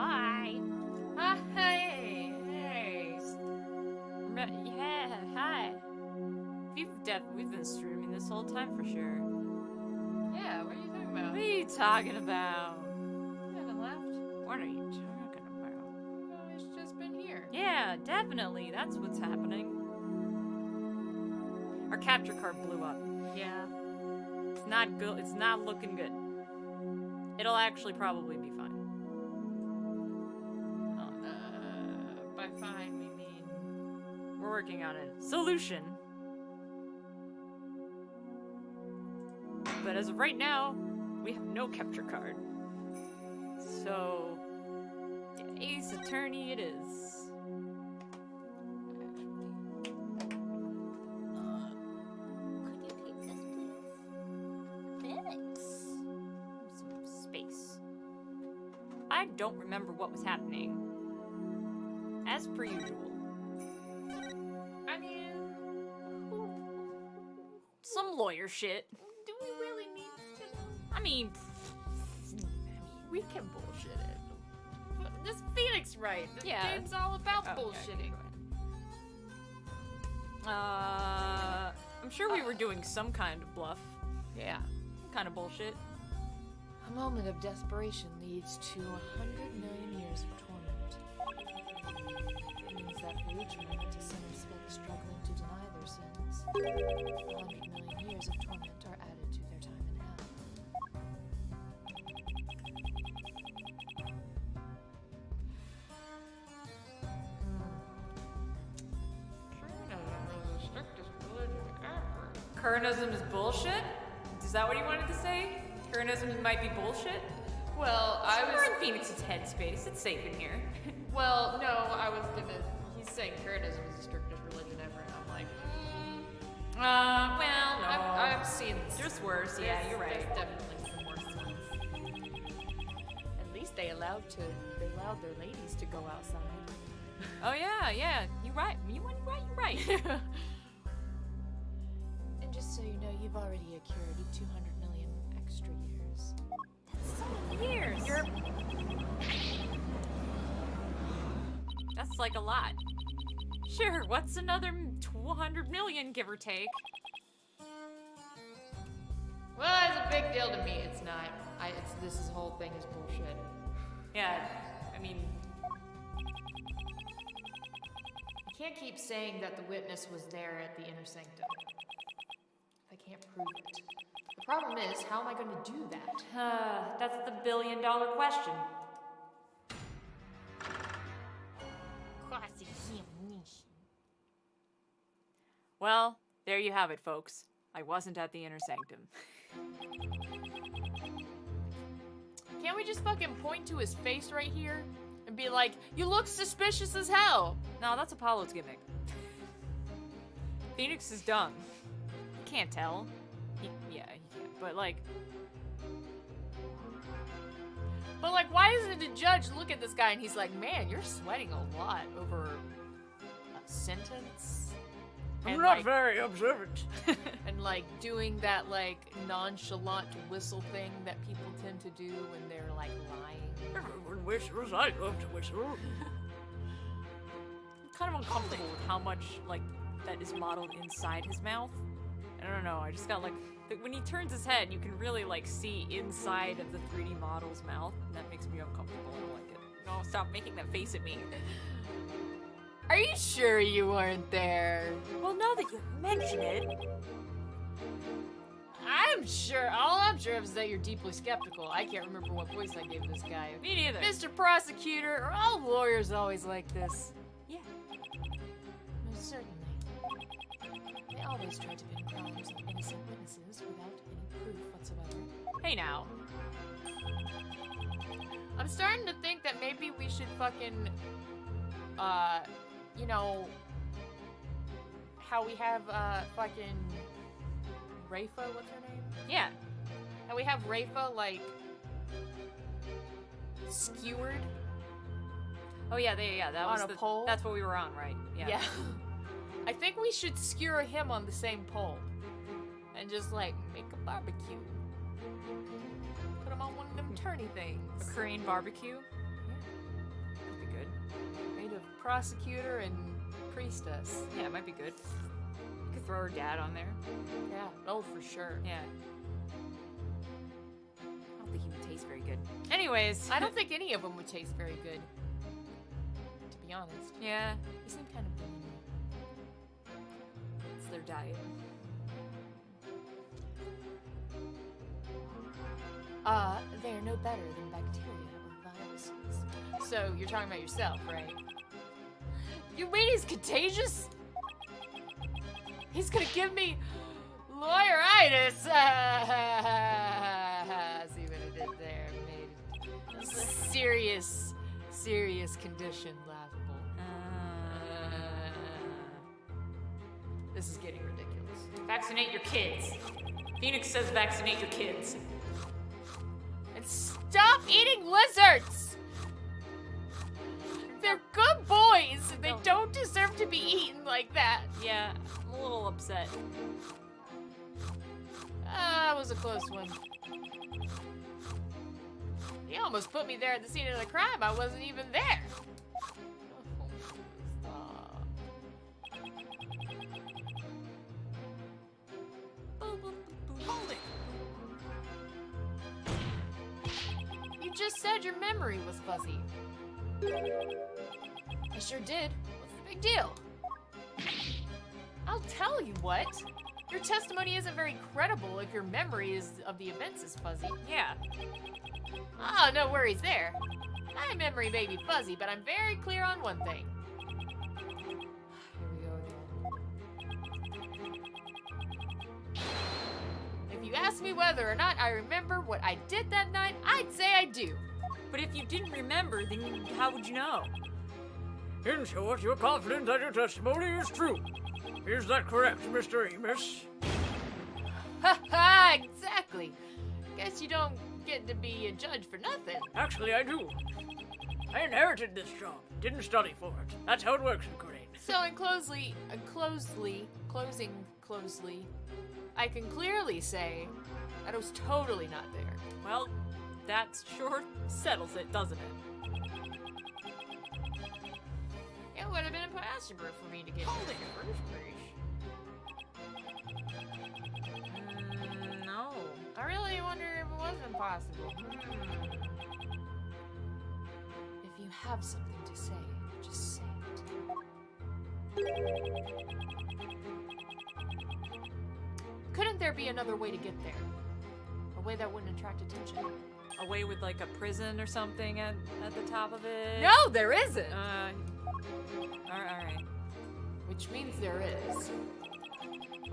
Hi. Hey. Yeah, hi. We've been streaming this whole time for sure. Yeah, what are you talking about? What are you talking about? You haven't left. What are you talking about? Oh, it's just been here. Yeah, definitely. That's what's happening. Our capture card blew up. Yeah. It's not good. It's not looking good. It'll actually probably be fine. By fine we mean... We're working on a solution. But as of right now, we have no capture card. So, Ace Attorney it is. Could you take this, please? Thanks. Some space. I don't remember what was happening. As per usual. I mean... Some lawyer shit. Do we really need to know? I mean, We can bullshit it. This Phoenix right. This Yeah. game's all about okay, bullshitting. go ahead. I'm sure we were doing some kind of bluff. Yeah. Some kind of bullshit. A moment of desperation leads to 100 million years of torment. It means that for each moment a sinner spent struggling to deny their sins, 100 million years of torment are added to their time in hell. Kernism is bullshit? Is that what you wanted to say? Kernism might be bullshit? Well, We're in Phoenix's headspace. It's safe in here. Well, no, I was gonna... He's saying Kuranism is the strictest religion ever, and I'm like... Well, no. I've seen... There's worse. Yeah, you're right. There's definitely some worse ones. At least they allowed their ladies to go outside. Oh yeah, yeah. You're right. You're right. And just so you know, you've already accrued 200 million extra years. That's so many years. That's like a lot. Sure. What's another 200 million, give or take? Well, it's a big deal to me. It's not. This whole thing is bullshit. Yeah. I mean, I can't keep saying that the witness was there at the inner sanctum. I can't prove it. The problem is, how am I going to do that? that's the billion-dollar question. Well, there you have it, folks. I wasn't at the inner sanctum. Can't we just fucking point to his face right here and be like, you look suspicious as hell? No, that's Apollo's gimmick. Phoenix is dumb. He can't tell. Yeah, he can't. But like, why doesn't the judge look at this guy and he's like, man, you're sweating a lot over a sentence? And, like, very observant. and like doing that like nonchalant whistle thing that people tend to do when they're like lying. Everyone whistles. I love to whistle. I'm kind of uncomfortable with how much like that is modeled inside his mouth. I don't know. I just got like when he turns his head, you can really like see inside of the 3D model's mouth, and that makes me uncomfortable. I don't like it. No, stop making that face at me. Are you sure you weren't there? Well, now that you mention it, I'm sure. All I'm sure of is that you're deeply skeptical. I can't remember what voice I gave this guy. me neither. Mr. Prosecutor, are all lawyers always like this? Yeah. Most certainly. They always try to pin crimes on innocent witnesses without any proof whatsoever. Hey now. I'm starting to think that maybe we should fucking, you know, how we have, fucking Rafa, what's her name? Yeah. How we have Rafa, like, skewered. Oh yeah, that On was a the pole? That's what we were on, right? Yeah. I think we should skewer him on the same pole. And just, like, make a barbecue. Put him on one of them turny things. A Korean barbecue. of prosecutor and priestess. Yeah, it might be good. You could throw her dad on there. Yeah. Oh, for sure. Yeah. I don't think he would taste very good. Anyways. I don't think any of them would taste very good. To be honest. Yeah, They seem kind of gamey. it's their diet. They're no better than bacteria or viruses. So, you're talking about yourself, right? You mean he's contagious? He's gonna give me lawyeritis! See what I did there? Made a serious condition laughable. This is getting ridiculous. Vaccinate your kids. Phoenix says vaccinate your kids. And stop eating lizards! They're good boys! They don't deserve to be eaten like that. Yeah, I'm a little upset. That was a close one. He almost put me there at the scene of the crime. I wasn't even there. Stop. Hold it. You just said your memory was fuzzy. I sure did. What's the big deal? I'll tell you what. Your testimony isn't very credible if your memory of the events is fuzzy. Yeah. Oh, no worries there. My memory may be fuzzy, but I'm very clear on one thing. Here we go again. If you ask me whether or not I remember what I did that night, I'd say I do. But if you didn't remember, then how would you know? In short, you're confident that your testimony is true. Is that correct, Mr. Amos? Ha ha, exactly. Guess you don't get to be a judge for nothing. Actually, I do. I inherited this job. Didn't study for it. That's how it works in Crane. So in closing closely, I can clearly say that I was totally not there. Well, that sure settles it, doesn't it? It would have been impossible for me to get Hold there it. in the first place. No. I really wonder if it was impossible. If you have something to say, just say it. Couldn't there be another way to get there? A way that wouldn't attract attention? Away with like a prison or something at the top of it? No, there isn't! Alright. Which means there is.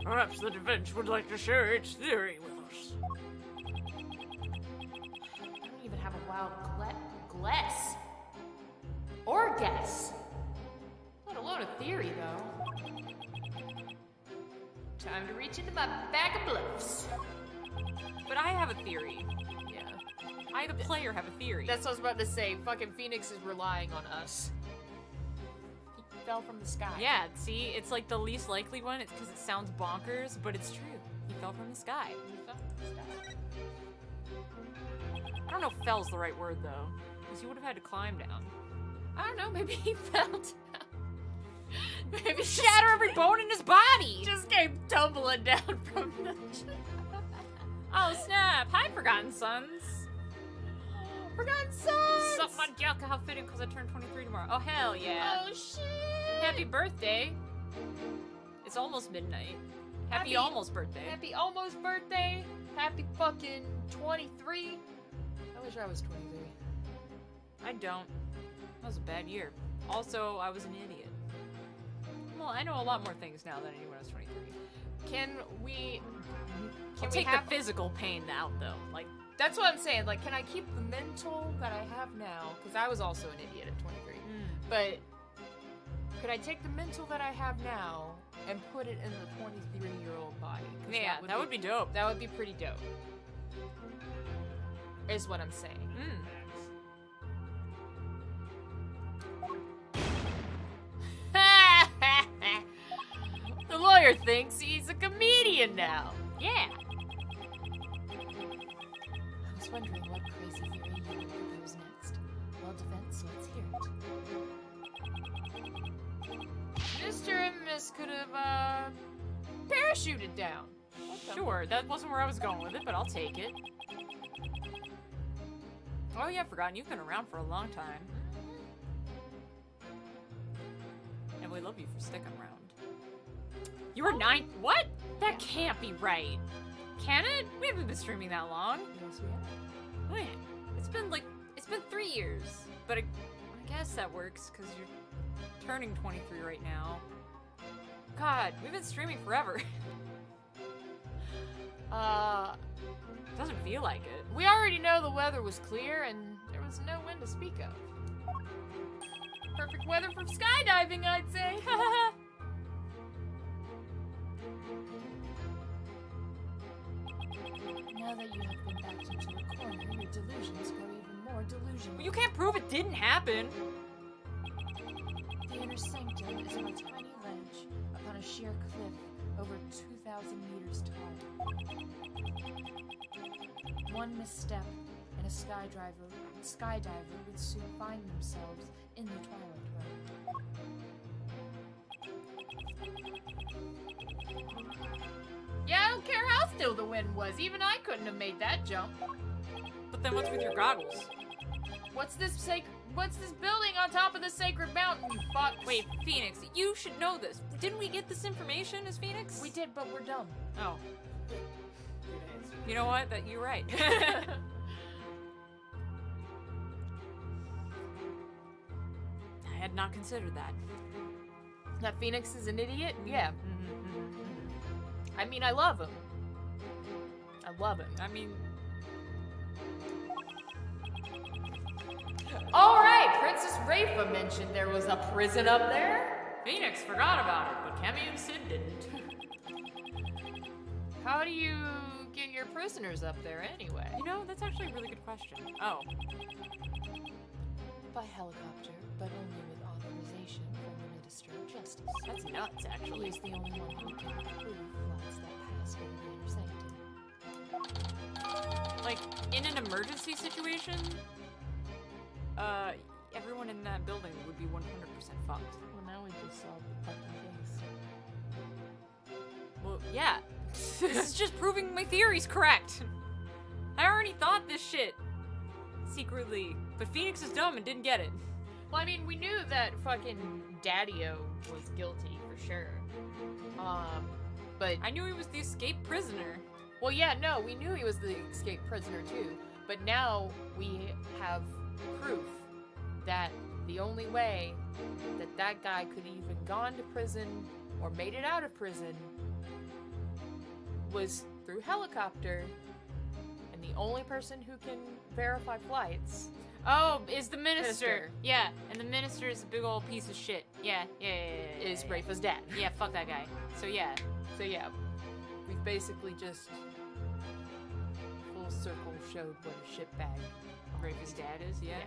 Perhaps the defense would like to share its theory with us. I don't even have a wild guess. Or guess. Let alone a theory, though. Time to reach into my bag of bluffs. But I have a theory. Yeah. I, the player, have a theory. That's what I was about to say. Fucking Phoenix is relying on us. He fell from the sky. Yeah, see? It's like the least likely one. It's because it sounds bonkers, but it's true. He fell from the sky. He fell from the sky. I don't know if fell's the right word, though. Because he would have had to climb down. I don't know, maybe he fell down. Maybe Shatter every bone in his body! just came tumbling down from the... Oh, snap! Hi, Forgotten Sons! Forgotten Sons! Suck my joke, how fitting, because I turn 23 tomorrow. Oh, hell yeah. Oh, shit! Happy birthday. It's almost midnight. Happy almost birthday. Happy almost birthday. Happy fucking 23. I wish I was 23. I don't. That was a bad year. Also, I was an idiot. Well, I know a lot more things now than I knew when I was 23. Can we Take have the physical pain out, though. Like, That's what I'm saying. Like, can I keep the mental that I have now? Because I was also an idiot at 23. But could I take the mental that I have now and put it in the 23-year-old body? 'Cause yeah, that would be dope. That would be pretty dope. Is what I'm saying. The lawyer thinks he's a comedian now. Yeah. I was wondering what crazy theory you would propose next. Well, defense, let's hear it. Mr. and Miss could have, parachuted down. Sure, that wasn't where I was going with it, but I'll take it. Oh yeah, forgotten. You've been around for a long time. And we love you for sticking around. You were 9. What? That can't be right. Can it? We haven't been streaming that long. Yes, we have. Wait, it's been 3 years. But I guess that works because you're turning 23 right now. God, we've been streaming forever. Doesn't feel like it. We already know the weather was clear and there was no wind to speak of. Perfect weather for skydiving, I'd say. Now that you have been backed into a corner, your delusions grow even more delusional. You can't prove it didn't happen. The inner sanctum is on a tiny ledge upon a sheer cliff over 2,000 meters tall. One misstep and a skydiver would soon find themselves in the Twilight Realm. Yeah, I don't care how still the wind was. Even I couldn't have made that jump. But then what's with your goggles? What's this building on top of the sacred mountain, you fuck? Wait, Phoenix, you should know this. Didn't we get this information as Phoenix? We did, but we're dumb. Oh. You know what? You're right. I had not considered that. That Phoenix is an idiot? Yeah. I mean, I love him. I mean... Alright, Princess Rafa mentioned there was a prison up there. Phoenix forgot about it, but Kemi and Sid didn't. How do you get your prisoners up there anyway? You know, that's actually a really good question. Oh. By helicopter, but only with authorization from the Minister of Justice. That's nuts, He actually. is the only one who can approve flights that pass over the inner sanctum. Like, in an emergency situation, everyone in that building would be 100% fucked. Well, now we just solved the fucking case. Well, yeah. This is just proving my theory's correct. I already thought this shit. Secretly. But Phoenix is dumb and didn't get it. Well, I mean, we knew that fucking Daddy-O was guilty for sure. But I knew he was the escaped prisoner. well, yeah, no, we knew he was the escaped prisoner too. But now we have proof that the only way that that guy could have even gone to prison or made it out of prison was through helicopter. And the only person who can verify flights Oh, is the minister. Minister. Yeah, and the minister is a big old piece of shit. Yeah. is Rafa's dad. Yeah, fuck that guy. So yeah. So yeah, we've basically just full circle showed what a shitbag Rafa's dad is, yeah.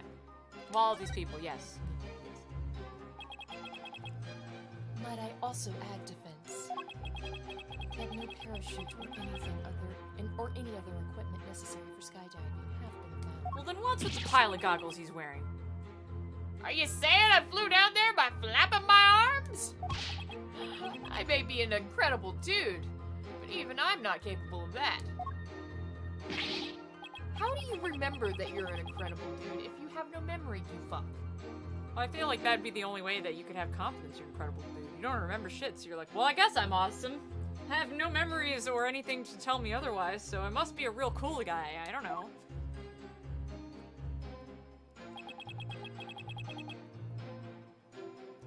Well, all these people, yes. Might I also add, defense, that no parachute or any other equipment necessary for skydiving have been found. Well, then what's with the pile of goggles he's wearing? Are you saying I flew down there by flapping my arms? I may be an incredible dude, but even I'm not capable of that. How do you remember that you're an incredible dude if you have no memory, you fuck? Well, I feel like that'd be the only way that you could have confidence you're incredible, dude. You don't remember shit, so you're like, well, I guess I'm awesome. I have no memories or anything to tell me otherwise, so I must be a real cool guy. I don't know.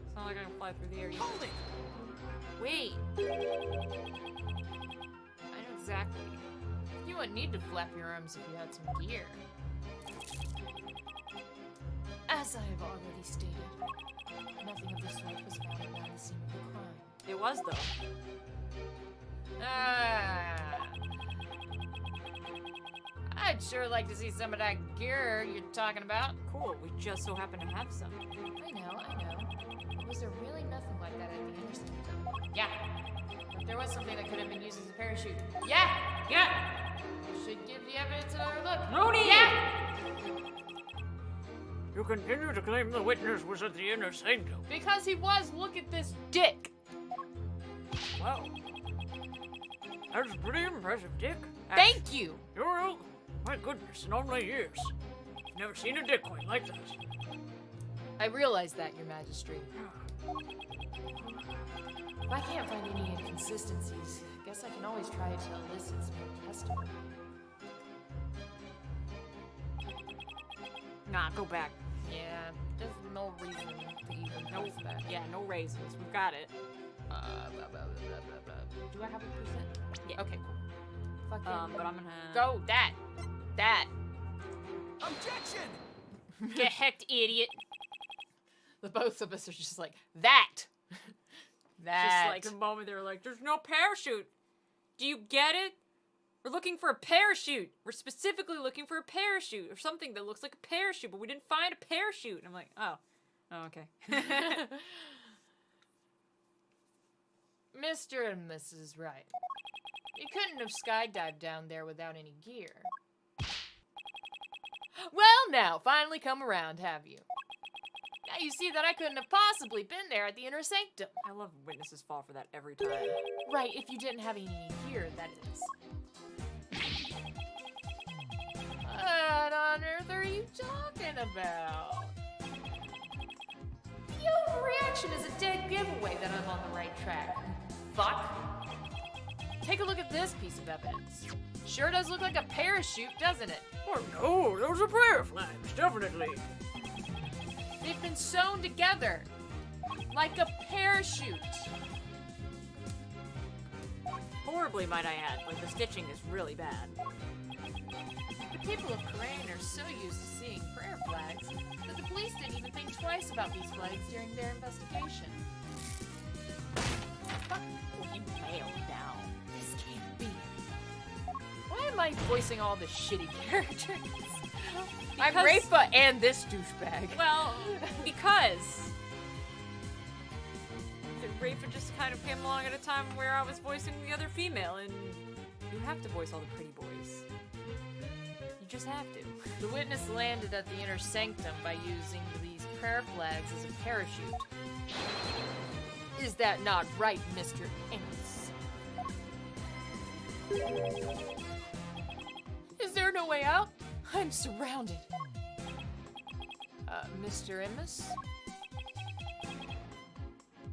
It's not like I can fly through the air. You hold it! Wait. I know exactly. You wouldn't need to flap your arms if you had some gear. As I have already stated, nothing of the sort was found around the scene of the crime. It was, though. I'd sure like to see some of that gear you're talking about. Cool, we just so happen to have some. I know. Was there really nothing like that at the intersection? Yeah. If there was something that could have been used as a parachute. Yeah! Should give the evidence another look. Rooney! Yeah! You continue to claim the witness was at the inner sanctum. Because he was. Look at this dick. Wow. That's a pretty impressive, Dick. Thank you. You're my goodness, in all my years. I've never seen a dick quite like that. I realize that, Your Majesty. If I can't find any inconsistencies, I guess I can always try to elicit some more testimony. Nah, go back. Yeah, there's no reason to even No, press that. yeah, no raisins. We've got it. Blah, blah, blah, blah, blah. Do I have a percent? Yeah. Okay, cool. Fucking But I'm gonna go that. Objection! get hecked, idiot. The both of us are just like that. Just like the moment they're like, "There's no parachute." Do you get it? We're looking for a parachute. We're specifically looking for a parachute or something that looks like a parachute, but we didn't find a parachute. And I'm like, oh, okay. Mr. and Mrs. Wright. You couldn't have skydived down there without any gear. Well, now, finally come around, have you? Now you see that I couldn't have possibly been there at the inner sanctum. I love witnesses fall for that every time. Right, if you didn't have any gear, that is. What on earth are you talking about? The overreaction is a dead giveaway that I'm on the right track. Fuck. Take a look at this piece of evidence. Sure does look like a parachute, doesn't it? Oh no, those are prayer flags, definitely. They've been sewn together. Like a parachute. Horribly, might I add. Like, the stitching is really bad. The people of Korean are so used to seeing prayer flags that the police didn't even think twice about these flags during their investigation. Fuck. Oh, you bailed down. This can't be. Why am I voicing all the shitty characters? I'm Because- Rafa and this douchebag. Well, because Rafa just kind of came along at a time where I was voicing the other female, and you have to voice all the pretty boys. You just have to. The witness landed at the inner sanctum by using these prayer flags as a parachute. Is that not right, Mr. Amos? Is there no way out? I'm surrounded. Mr. Amos?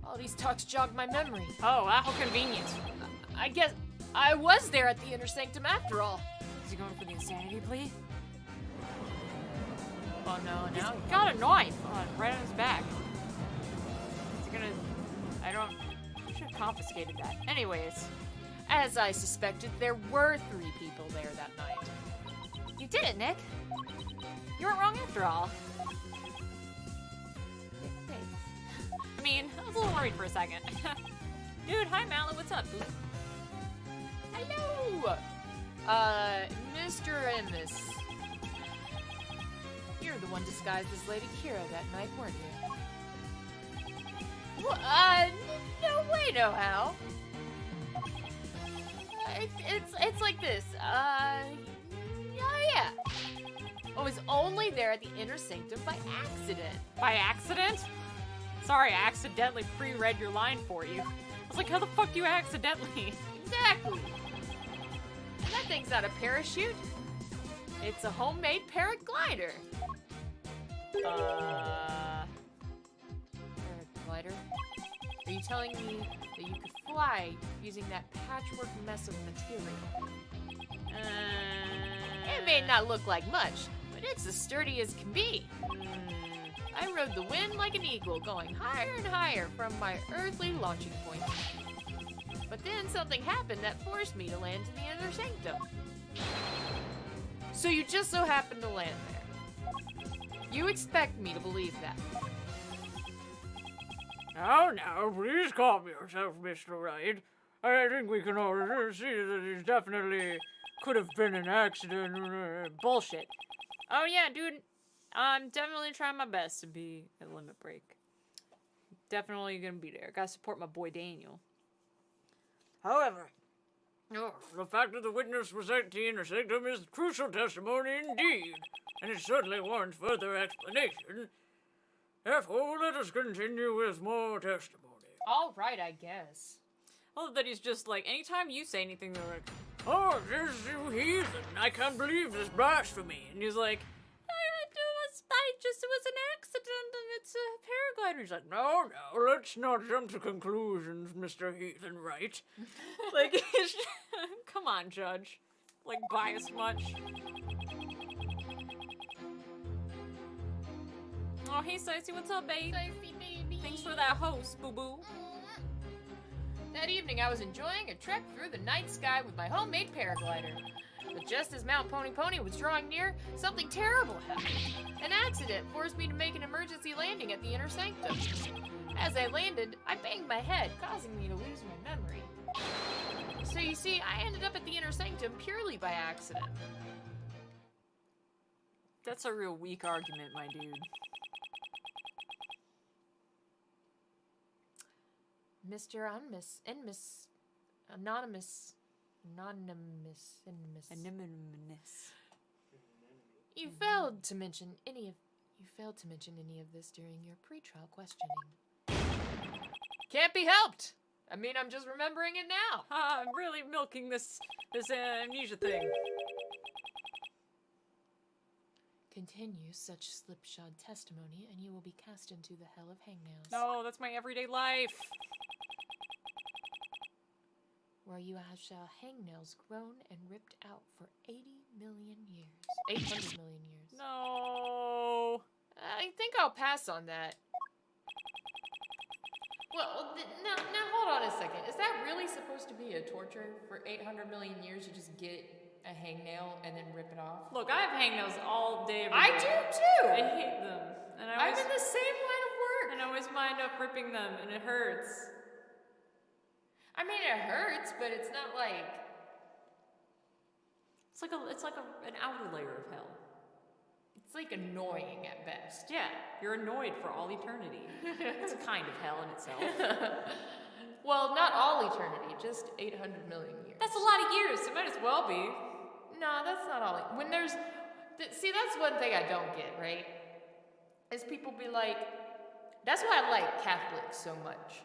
All these talks jogged my memory. Oh, how convenient. I guess I was there at the inner sanctum after all. Is he going for the insanity plea? Oh no, He's now got a knife right on his back. He's gonna... I should have confiscated that. Anyways. as I suspected, there were 3 people there that night. You did it, Nick. You weren't wrong after all. I mean, I was a little worried for a second. Dude, hi Mallet, what's up, boo? Hello! Mr. Amos. You're the one disguised as Lady Kira that night, weren't you? Well, no way, no how. It's like this, oh yeah. I was only there at the inner sanctum by accident. By accident? Sorry, I accidentally pre-read your line for you. I was like, how the fuck you accidentally? Exactly. And that thing's not a parachute. It's a homemade paraglider. Paraglider? Are you telling me that you could fly using that patchwork mess of material? It may not look like much, but it's as sturdy as can be. I rode the wind like an eagle, going higher and higher from my earthly launching point. But then something happened that forced me to land in the inner sanctum. So you just so happened to land there. You expect me to believe that? Now, please calm yourself, Mr. Wright. I think we can all see that it definitely could have been an accident. Bullshit. Oh yeah, dude. I'm definitely trying my best to be at Limit Break. Definitely gonna be there. Gotta support my boy Daniel. However, Oh, the fact that the witness was at the intersectum is crucial testimony indeed, and it certainly warrants further explanation. Therefore, let us continue with more testimony. All right, I guess. I love that he's just like, anytime you say anything, they're like, Oh, this you heathen! I can't believe this blasphemy! and he's like, it was an accident and it's a paraglider. He's like, No, let's not jump to conclusions, Mr. Heathen Wright. like, come on, Judge. Like, bias much. Oh, hey, Cicey, what's up, babe? Spicy baby. Thanks for that host, boo-boo. That evening, I was enjoying a trek through the night sky with my homemade paraglider. But just as Mount Pony Pony was drawing near, something terrible happened. An accident forced me to make an emergency landing at the inner sanctum. As I landed, I banged my head, causing me to lose my memory. So you see, I ended up at the inner sanctum purely by accident. That's a real weak argument, my dude. Mr. Anonymous. Anonymous. You failed to mention any of this during your pre-trial questioning. Can't be helped. I mean, I'm just remembering it now. I'm really milking this amnesia thing. Continue such slipshod testimony, and you will be cast into the hell of hangnails. No, that's my everyday life. Where you shall hangnails grown and ripped out for 80 million years. 800 million years. No. I think I'll pass on that. Well, now hold on a second. Is that really supposed to be a torture? For 800 million years, you just get a hangnail and then rip it off? Look, I have hangnails all day. Every I day. do too! I hate them. And I'm in the same line of work. And I always wind up ripping them, and it hurts. I mean, it hurts, but it's not like... It's like an outer layer of hell. It's like annoying at best. Yeah, you're annoyed for all eternity. It's a kind of hell in itself. Well, not all eternity, just 800 million years. That's a lot of years. It might as well be. No, that's not all. When there's... See, that's one thing I don't get, right? Is people be like... That's why I like Catholics so much.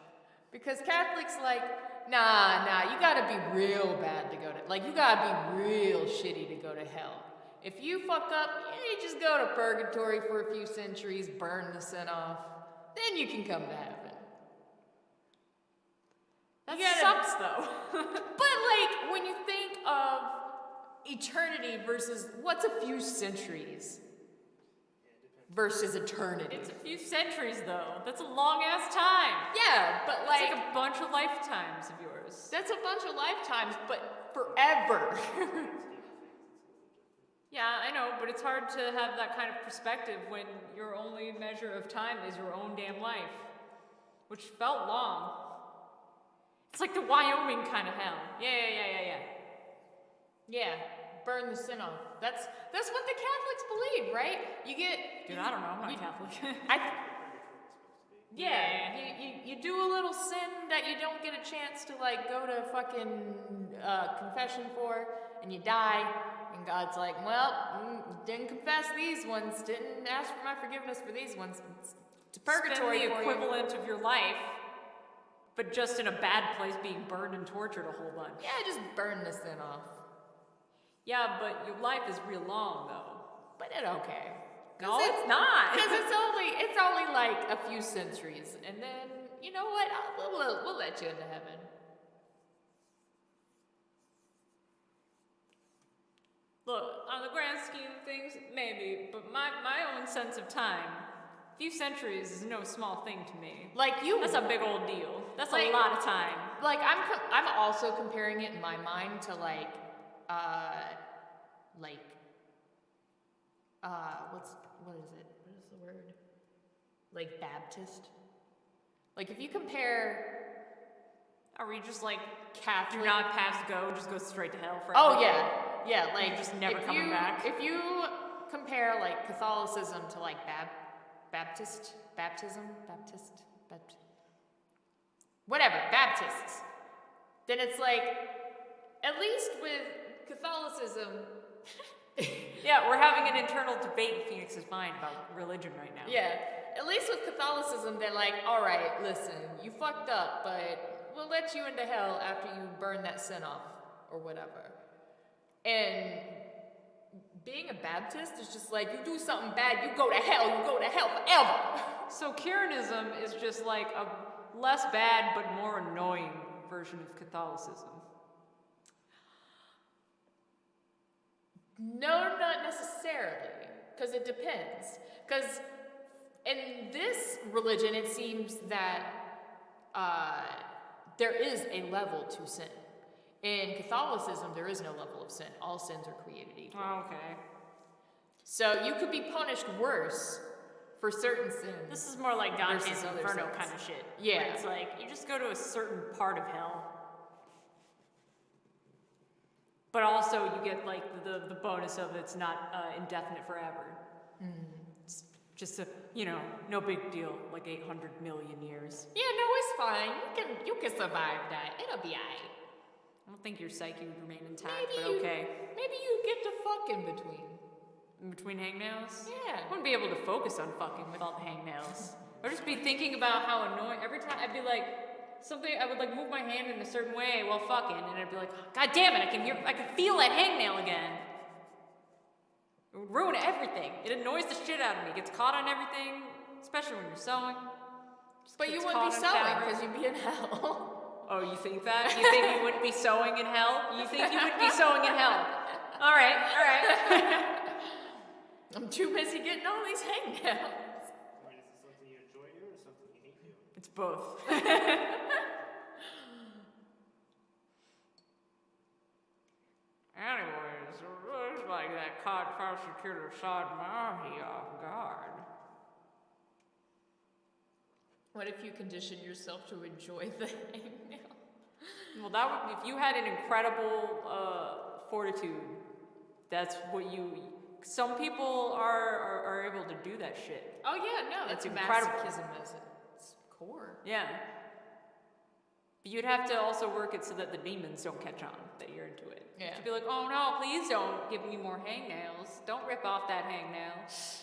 Because Catholics like... Nah, you gotta be real bad to go to... Like, you gotta be real shitty to go to hell. If you fuck up, you just go to purgatory for a few centuries, burn the sin off. Then you can come to heaven. That sucks, though. But, like, when you think of eternity versus what's a few centuries versus eternity? It's a few centuries, though. That's a long-ass time. Yeah, but, That's like a bunch of lifetimes of yours. That's a bunch of lifetimes, but forever. Yeah, I know, but it's hard to have that kind of perspective when your only measure of time is your own damn life, which felt long. It's like the Wyoming kind of hell. Yeah. Yeah, burn the sin off. That's what the Catholics believe, right? You get... Dude, I don't know, I'm not Catholic. You do a little sin that you don't get a chance to, like, go to fucking confession for, and you die, and God's like, well, didn't confess these ones, didn't ask for my forgiveness for these ones. It's purgatory. Spend the for equivalent of your life, but just in a bad place, being burned and tortured a whole bunch. Yeah, just burn the sin off. Yeah, but your life is real long, though. But it's okay. No, it's not. Because it's only like a few centuries, and then you know what? We'll let you into heaven. Look, on the grand scheme of things, maybe, but my own sense of time, a few centuries is no small thing to me. Like you, That's a big old deal. That's like, a lot of time. Like I'm also comparing it in my mind to what is it? What is the word? Like Baptist. Like if you compare. Are we just like Catholic? Do not pass go, just go straight to hell forever? Oh yeah, like you're just never coming back. If you compare like Catholicism to like Baptists, then it's like At least with Catholicism, Yeah, we're having an internal debate in Phoenix's mind about religion right now. yeah, at least with Catholicism, they're like, all right, listen, you fucked up, but we'll let you into hell after you burn that sin off or whatever. And being a Baptist is just like, you do something bad, you go to hell forever. So Kiranism is just like a less bad but more annoying version of Catholicism. No, not necessarily, because it depends. Because in this religion, it seems that there is a level to sin. In Catholicism, there is no level of sin. All sins are created equal. Oh, okay. So you could be punished worse for certain sins. This is more like Dante's Versus other Inferno sins. kind of shit. Yeah. Where it's like, you just go to a certain part of hell. But also you get like the bonus of it's not indefinite forever. It's just a, no big deal, like 800 million years. Yeah, no, it's fine. You can survive that. It'll be alright. I don't think your psyche would remain intact, Maybe but okay. Maybe you get to fuck in between. In between hangnails? Yeah. I wouldn't be able to focus on fucking with all the hangnails. I'd just be thinking about how annoying. Every time I'd be like, I would like move my hand in a certain way while fucking, and I'd be like, God damn it, I can feel that hangnail again. It would ruin everything. It annoys the shit out of me. It gets caught on everything, especially when you're sewing. But you Gets wouldn't be caught on sewing fabric. because you'd be in hell. Oh, you think that? You think you wouldn't be sewing in hell? You think you would be sewing in hell? All right. I'm too busy getting all these hangnails. Wait, is this something you enjoy doing or something you hate doing? It's both. Anyways, it looks like that cod prosecutor shot Mahi off guard. What if you condition yourself to enjoy the hangnail? Well, that would, if you had an incredible fortitude, that's what you. Some people are able to do that shit. Oh yeah, no, that's It's incredible. masochism as its core. Yeah. But you'd have to also work it so that the demons don't catch on that you're into it. Yeah. You'd be like, oh no, please don't give me more hangnails. Don't rip off that hangnail.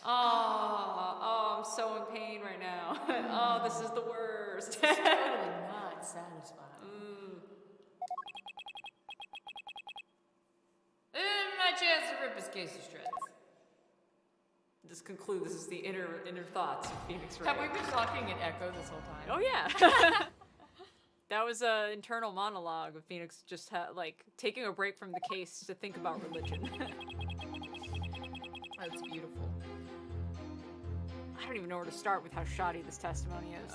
Oh, I'm so in pain right now. Oh, this is the worst. It's totally not satisfying. My chance to rip his case to shreds. Just conclude this is the inner thoughts of Phoenix Wright. Have we been talking in echo this whole time? Oh yeah. That was an internal monologue of Phoenix just like taking a break from the case to think about religion. That's beautiful. I don't even know where to start with how shoddy this testimony is.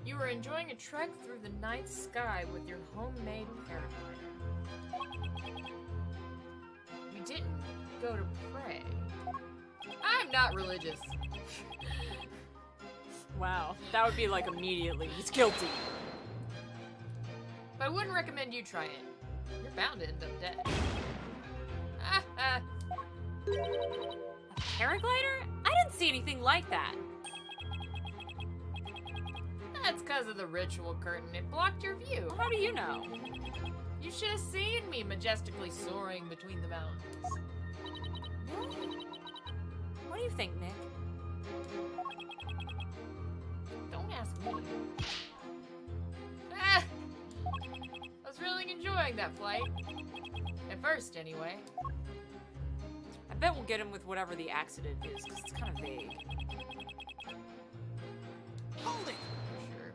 You were enjoying a trek through the night sky with your homemade paraglider. You didn't go to pray. I'm not religious. Wow, that would be like immediately. He's guilty. But I wouldn't recommend you try it. You're bound to end up dead. A paraglider? I didn't see anything like that. That's because of the ritual curtain. It blocked your view. How do you know? You should have seen me majestically soaring between the mountains. What do you think, Nick? Don't ask me. I was really enjoying that flight. At first, anyway. I bet we'll get him with whatever the accident is, because it's kind of vague. Hold it. Sure.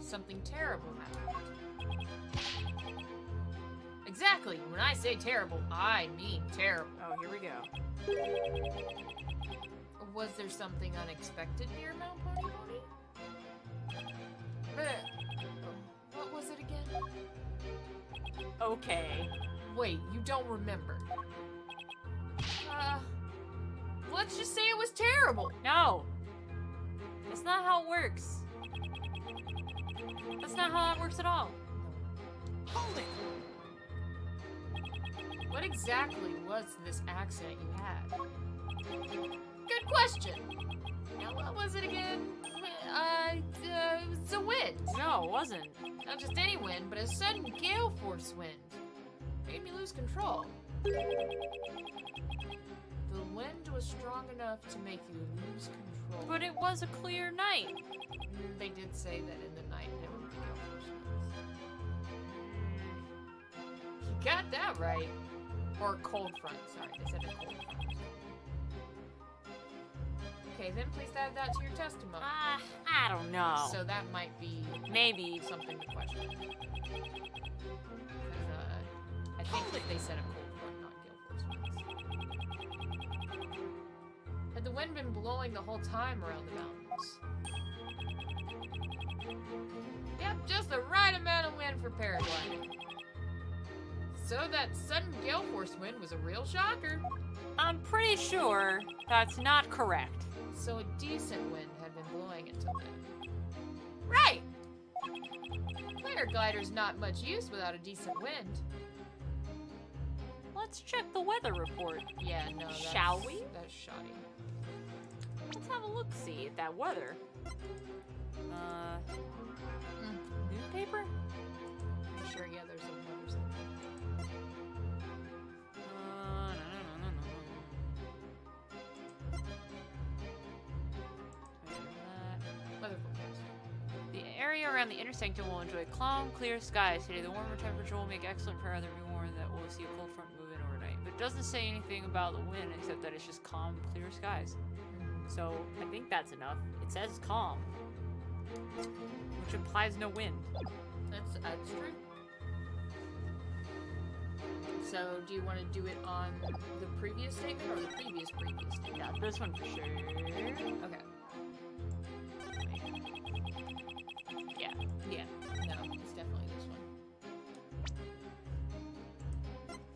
Something terrible happened. Exactly. When I say terrible, I mean terrible. Oh, here we go. Was there something unexpected near Mount Pony Pony? What was it again? Okay. Wait, you don't remember. Let's just say it was terrible. No. That's not how it works. That's not how that works at all. Hold it. What exactly was this accident you had? Good question. Now, what was it again? it was a wind. No, it wasn't. Not just any wind, but a sudden gale force wind. Made me lose control. The wind was strong enough to make you lose control. But it was a clear night. They did say that in the night there would be gale force winds. You got that right. Or cold front, sorry. They said a cold front. Okay, then please add that to your testimony. I don't know. So that might be Maybe. something to question. 'Cause, I think that they said a cold front, not gale force winds. Had the wind been blowing the whole time around the mountains? Yep, just the right amount of wind for paragliding. So that sudden gale force wind was a real shocker. I'm pretty sure that's not correct. So a decent wind had been blowing until then. Right! Paraglider's not much use without a decent wind. Let's check the weather report. Yeah, no, that's... Shall we? That's shoddy. Let's have a look-see at that weather. Newspaper? Sure, yeah, there's a weather section. Weather forecast. The area around the inner sanctum will enjoy calm, clear skies. Today, the warmer temperature will make excellent for other warm that will see a cold front move in overnight. But it doesn't say anything about the wind except that it's just calm, clear skies. So I think that's enough. It says calm, which implies no wind. That's true. So, do you want to do it on the previous statement or the previous statement? Yeah, this one for sure. Okay. Yeah. No, it's definitely this one.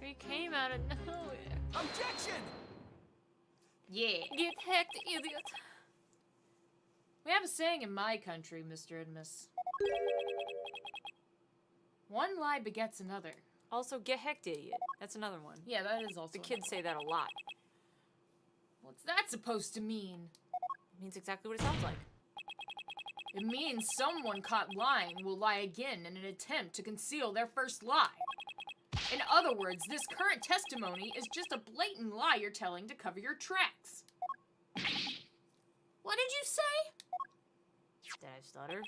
He came out of nowhere. Objection! Yeah. Get hecked, idiot. We have a saying in my country, Mr. and Miss. One lie begets another. Also, get hecked, idiot. That's another one. Yeah, that is also The kids say that a lot. What's that supposed to mean? It means exactly what it sounds like. It means someone caught lying will lie again in an attempt to conceal their first lie. In other words, this current testimony is just a blatant lie you're telling to cover your tracks. What did you say? Did I stutter?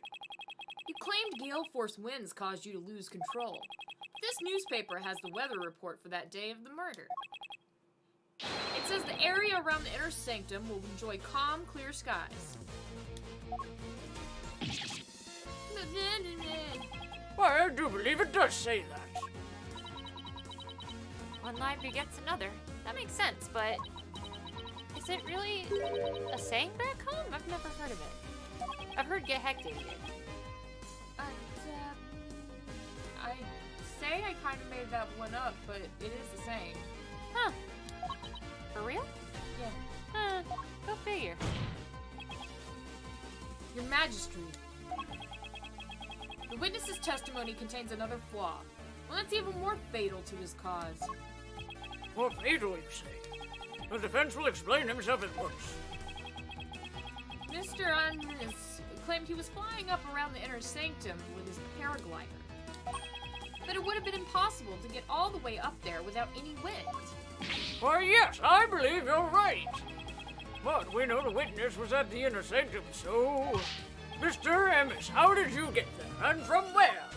You claimed gale force winds caused you to lose control. This newspaper has the weather report for that day of the murder. It says the area around the inner sanctum will enjoy calm, clear skies. Why, I do believe it does say that. One lie begets another. That makes sense, but is it really a saying back home? I've never heard of it. I've heard get hecked, idiot. I say I kind of made that one up, but it is the same. Huh. For real? Yeah. Go figure. Your Majesty. The witness's testimony contains another flaw. One that's even more fatal to his cause. More fatal, you say? The defense will explain himself at once. Mr. Unnis claimed he was flying up around the inner sanctum with his paraglider. That it would have been impossible to get all the way up there without any wind. Why, yes, I believe you're right. But we know the witness was at the inner sanctum, so... Mr. Emmis, how did you get there, and from where?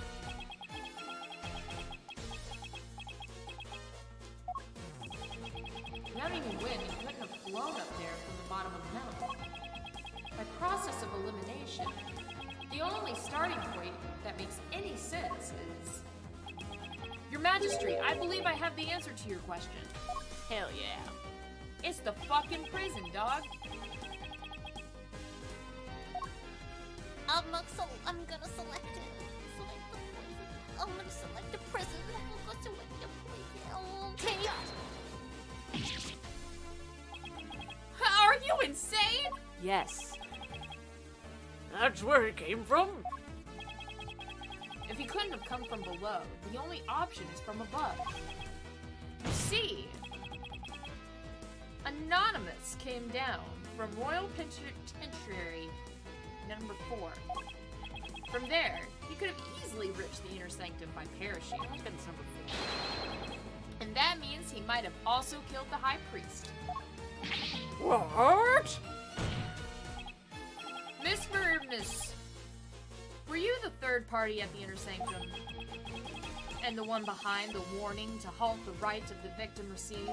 Without any wind, he couldn't have flown up there from the bottom of the mountain. By process of elimination, the only starting point that makes any sense is... Your Majesty, I believe I have the answer to your question. Hell yeah. It's the fucking prison, dog. I'm gonna select it. Select the poison. I'm gonna select the prison. I'm gonna select the poison. Okay. Are you insane? Yes. That's where he came from? If he couldn't have come from below, the only option is from above. You see, Anonymous came down from Royal Penitentiary number 4. From there, he could have easily reached the inner sanctum by parachute. That's number 4. And that means he might have also killed the High Priest. What? Miss Vermis, were you the third party at the inner sanctum? And the one behind the warning to halt the right of the victim received?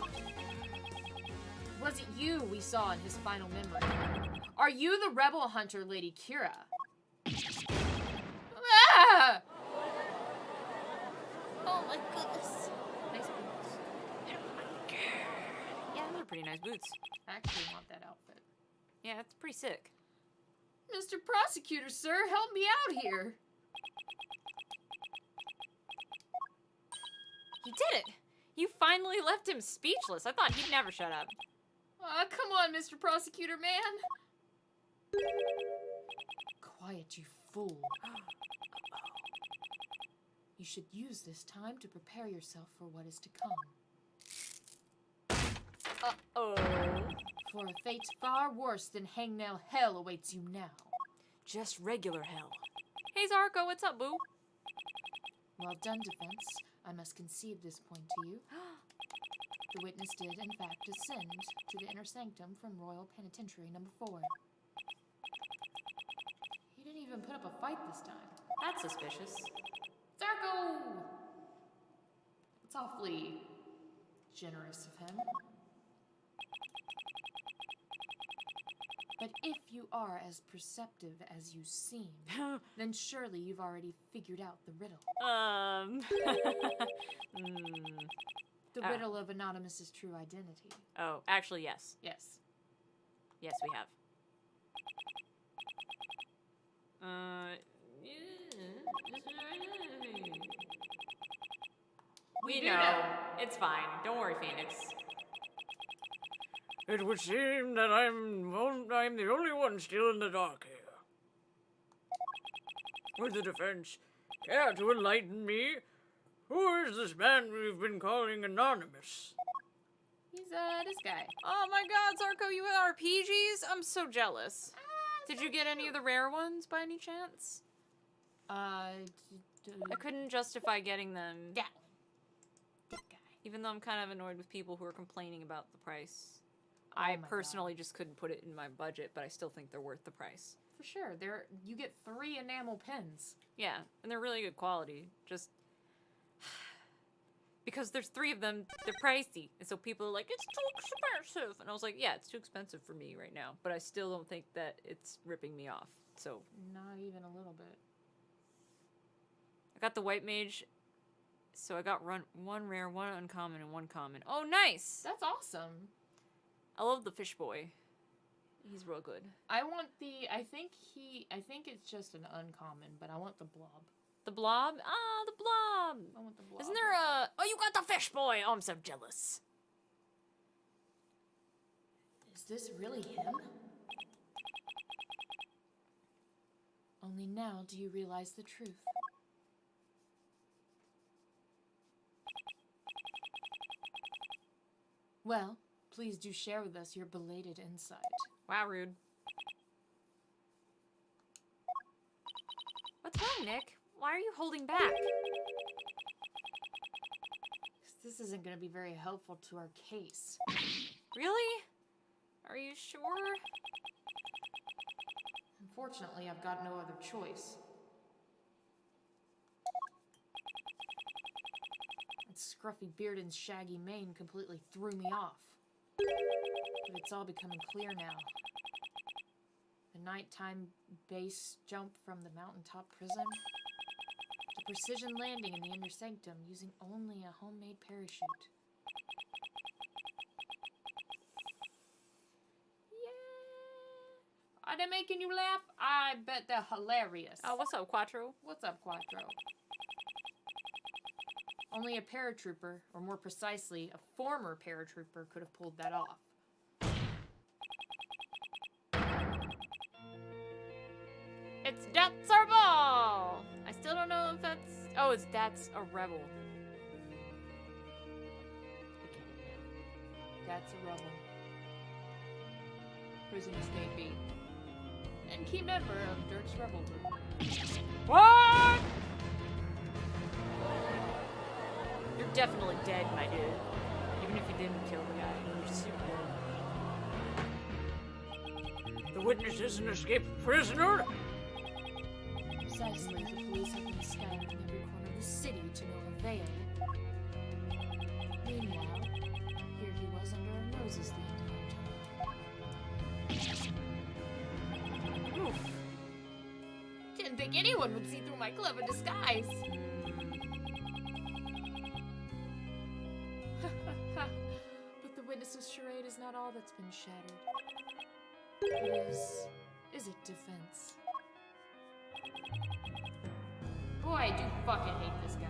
Was it you we saw in his final memory? Are you the rebel hunter, Lady Kira? Ah! Oh my goodness. Nice boots. Yeah, those are pretty nice boots. I actually want that outfit. Yeah, that's pretty sick. Mr. Prosecutor, sir, help me out here. You did it! You finally left him speechless. I thought he'd never shut up. Aw, come on, Mr. Prosecutor man. Quiet, you fool. You should use this time to prepare yourself for what is to come. Uh-oh. For a fate far worse than hangnail hell awaits you now. Just regular hell. Hey, Zarko, what's up, boo? Well done, defense. I must concede this point to you. The witness did, in fact, ascend to the inner sanctum from Royal Penitentiary number 4. He didn't even put up a fight this time. That's suspicious. Zarko! It's awfully generous of him. But if you are as perceptive as you seem, then surely you've already figured out the riddle. The riddle of Anonymous's true identity. Oh, actually, yes. Yes. Yes, we have. We know. It's fine. Don't worry, Phoenix. It would seem that I'm the only one still in the dark here. Would the defense care to enlighten me? Who is this man we've been calling Anonymous? He's, this guy. Oh my god, Zarko, you have RPGs? I'm so jealous. Did you get any of the rare ones by any chance? I couldn't justify getting them. Yeah. That guy. Even though I'm kind of annoyed with people who are complaining about the price. I my personally just couldn't put it in my budget, but I still think they're worth the price. For sure. You get 3 enamel pens. Yeah, and they're really good quality. Just because there's 3 of them, they're pricey. And so people are like, it's too expensive. And I was like, yeah, it's too expensive for me right now. But I still don't think that it's ripping me off. So Not even a little bit. I got the White Mage. So I got 1 rare, 1 uncommon, and 1 common. Oh, nice! That's awesome. I love the Fish Boy. He's real good. I want I think it's just an uncommon, but I want the blob. The Blob? Ah, the Blob! I want the blob. Isn't there a... Oh, you got the Fish Boy! Oh, I'm so jealous. Is this really him? Only now do you realize the truth. Well, please do share with us your belated insight. Wow, rude. What's wrong, Nick? Why are you holding back? 'Cause this isn't going to be very helpful to our case. Really? Are you sure? Unfortunately, I've got no other choice. That scruffy beard and shaggy mane completely threw me off. But it's all becoming clear now. The nighttime base jump from the mountaintop prison. The precision landing in the inner sanctum using only a homemade parachute. Yeah. Are they making you laugh? I bet they're hilarious. Oh, what's up, Quattro? What's up, Quattro? Only a paratrooper, or more precisely, a former paratrooper, could have pulled that off. It's That's our ball! I still don't know if that's... Oh, that's a rebel. I get it now. That's a rebel. Prisoner State B. and key member of Dirk's rebel group. What? You're definitely dead, my dude. Even if you didn't kill the guy, you're super dead. The witness is an escaped prisoner? Precisely, the police have been scouring every corner of the city to no avail. Meanwhile, here he was under our noses the entire time. Oof. Didn't think anyone would see through my clever disguise. But the witness's charade is not all that's been shattered. It is it defense? Boy, I do fucking hate this guy.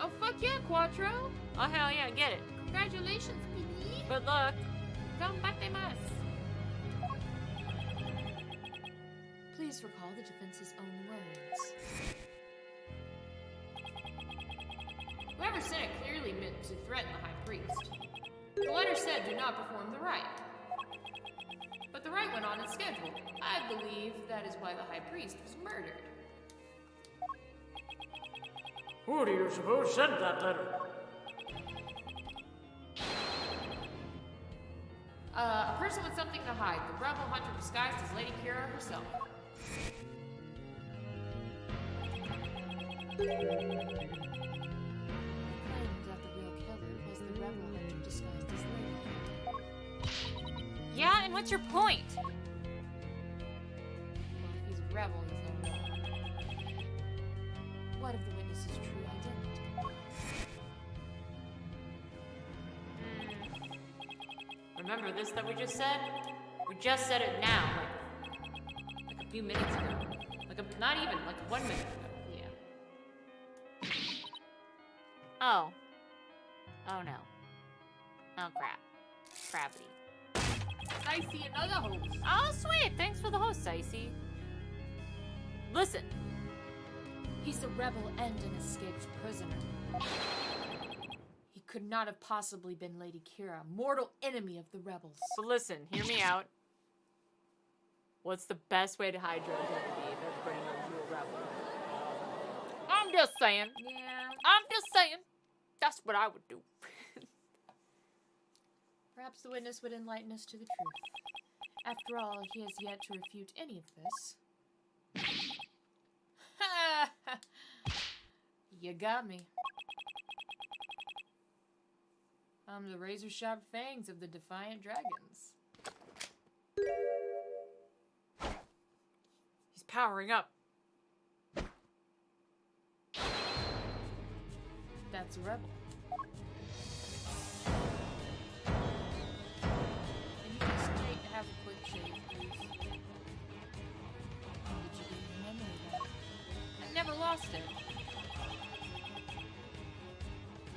Oh fuck yeah, Quattro! Oh hell yeah, get it. Congratulations, baby! Good luck. Gambatemasu! Please recall the defense's own words. Whoever sent it clearly meant to threaten the High Priest. The letter said do not perform the rite. But the rite went on its schedule. I believe that is why the High Priest was murdered. Who do you suppose sent that letter? A person with something to hide. The rebel hunter disguised as Lady Kira herself. Claimed that the real killer was the rebel hunter disguised as Lady Kira. Yeah, and what's your point? Well, if he's a rebel, he's no rebel. What of the witness's true identity? Remember this that we just said? We just said it now, like a few minutes ago. Not even, like 1 minute ago. Yeah. Oh. Oh no. Oh crap. Crappity. I see another host. Oh sweet, thanks for the host, Icy. Listen. He's a rebel and an escaped prisoner. He could not have possibly been Lady Kira, mortal enemy of the rebels. But listen, hear me out. What's the best way to hide your identity if everybody knows you're a rebel? I'm just saying. Yeah. I'm just saying. That's what I would do. Perhaps the witness would enlighten us to the truth. After all, he has yet to refute any of this. You got me. I'm the razor-sharp fangs of the defiant dragons. He's powering up. That's a rebel. Can you just have a quick shave, please? When did you get your memory back? I never lost it.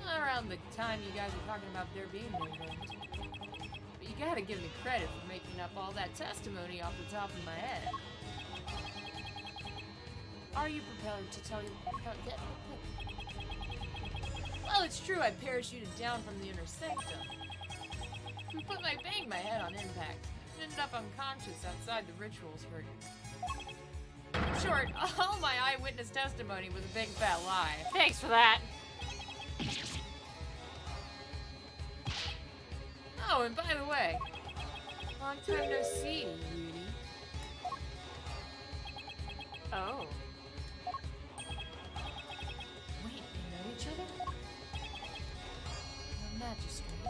Around the time you guys were talking about there being no event. But you gotta give me credit for making up all that testimony off the top of my head. Are you prepared to tell you? Well, it's true I parachuted down from the inner sanctum. But I banged my head on impact and ended up unconscious outside the ritual's curtain. In short, all my eyewitness testimony was a big fat lie. Thanks for that. Oh, and by the way, long time no see, Rudy. Oh. Wait, we know each other? Your magistrate.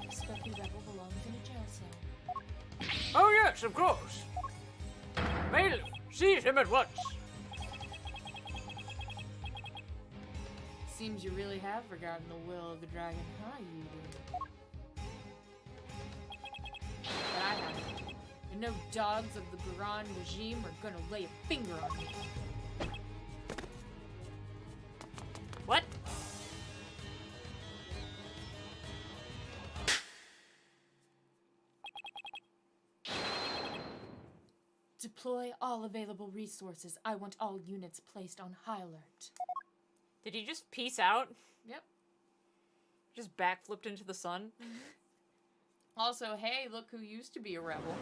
A stealthy rebel belongs in a jail cell. Oh yes, of course. Bailiff, seize him at once. Seems you really have forgotten the will of the dragon, huh, you do? But I haven't. And no dogs of the Baran regime are gonna lay a finger on me. What? Deploy all available resources. I want all units placed on high alert. Did he just peace out? Yep. Just backflipped into the sun? Also, hey, look who used to be a rebel.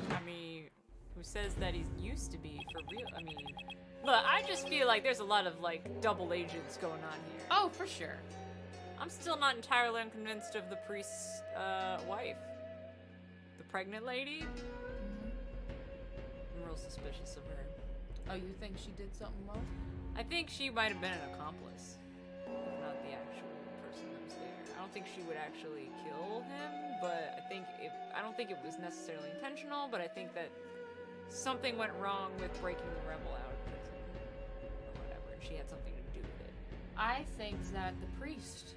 I mean, who says that he used to be for real? I mean, look, I just feel like there's a lot of like double agents going on here. Oh, for sure. I'm still not entirely unconvinced of the priest's wife. The pregnant lady? I'm real suspicious of her. Oh, you think she did something wrong? I think she might have been an accomplice, if not the actual person that was there. I don't think she would actually kill him, but I don't think it was necessarily intentional, but I think that something went wrong with breaking the rebel out of prison, or whatever, and she had something to do with it. I think that the priest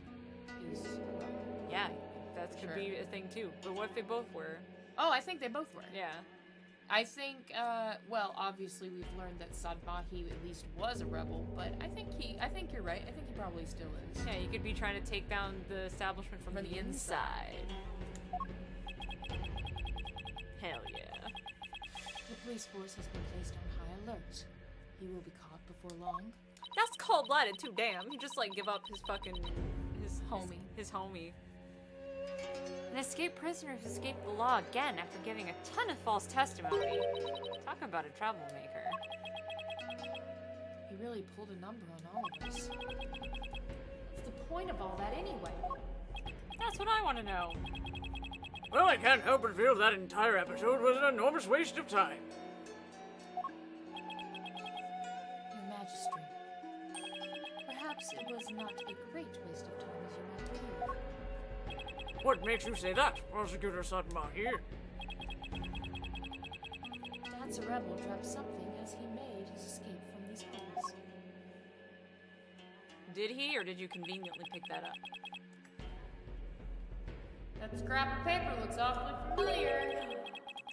is a rebel. Yeah, that could Sure. be a thing too. But what if they both were? Oh, I think they both were. Yeah. I think, well, obviously we've learned that Sadmahi at least was a rebel, but I think you're right. I think he probably still is. Yeah, you could be trying to take down the establishment from the inside. Hell yeah. The police force has been placed on high alert. He will be caught before long. That's cold-blooded too, damn. He just like give up his fucking his Homie. His homie. An escaped prisoner who escaped the law again after giving a ton of false testimony. Talk about a troublemaker. He really pulled a number on all of us. What's the point of all that anyway? That's what I want to know. Well, I can't help but feel that entire episode was an enormous waste of time. Your Majesty, perhaps it was not a great waste of time as you might believe. What makes you say that, Prosecutor Satmahi? That's a rebel dropped something as he made his escape from these halls. Did he, or did you conveniently pick that up? That scrap of paper looks awfully familiar.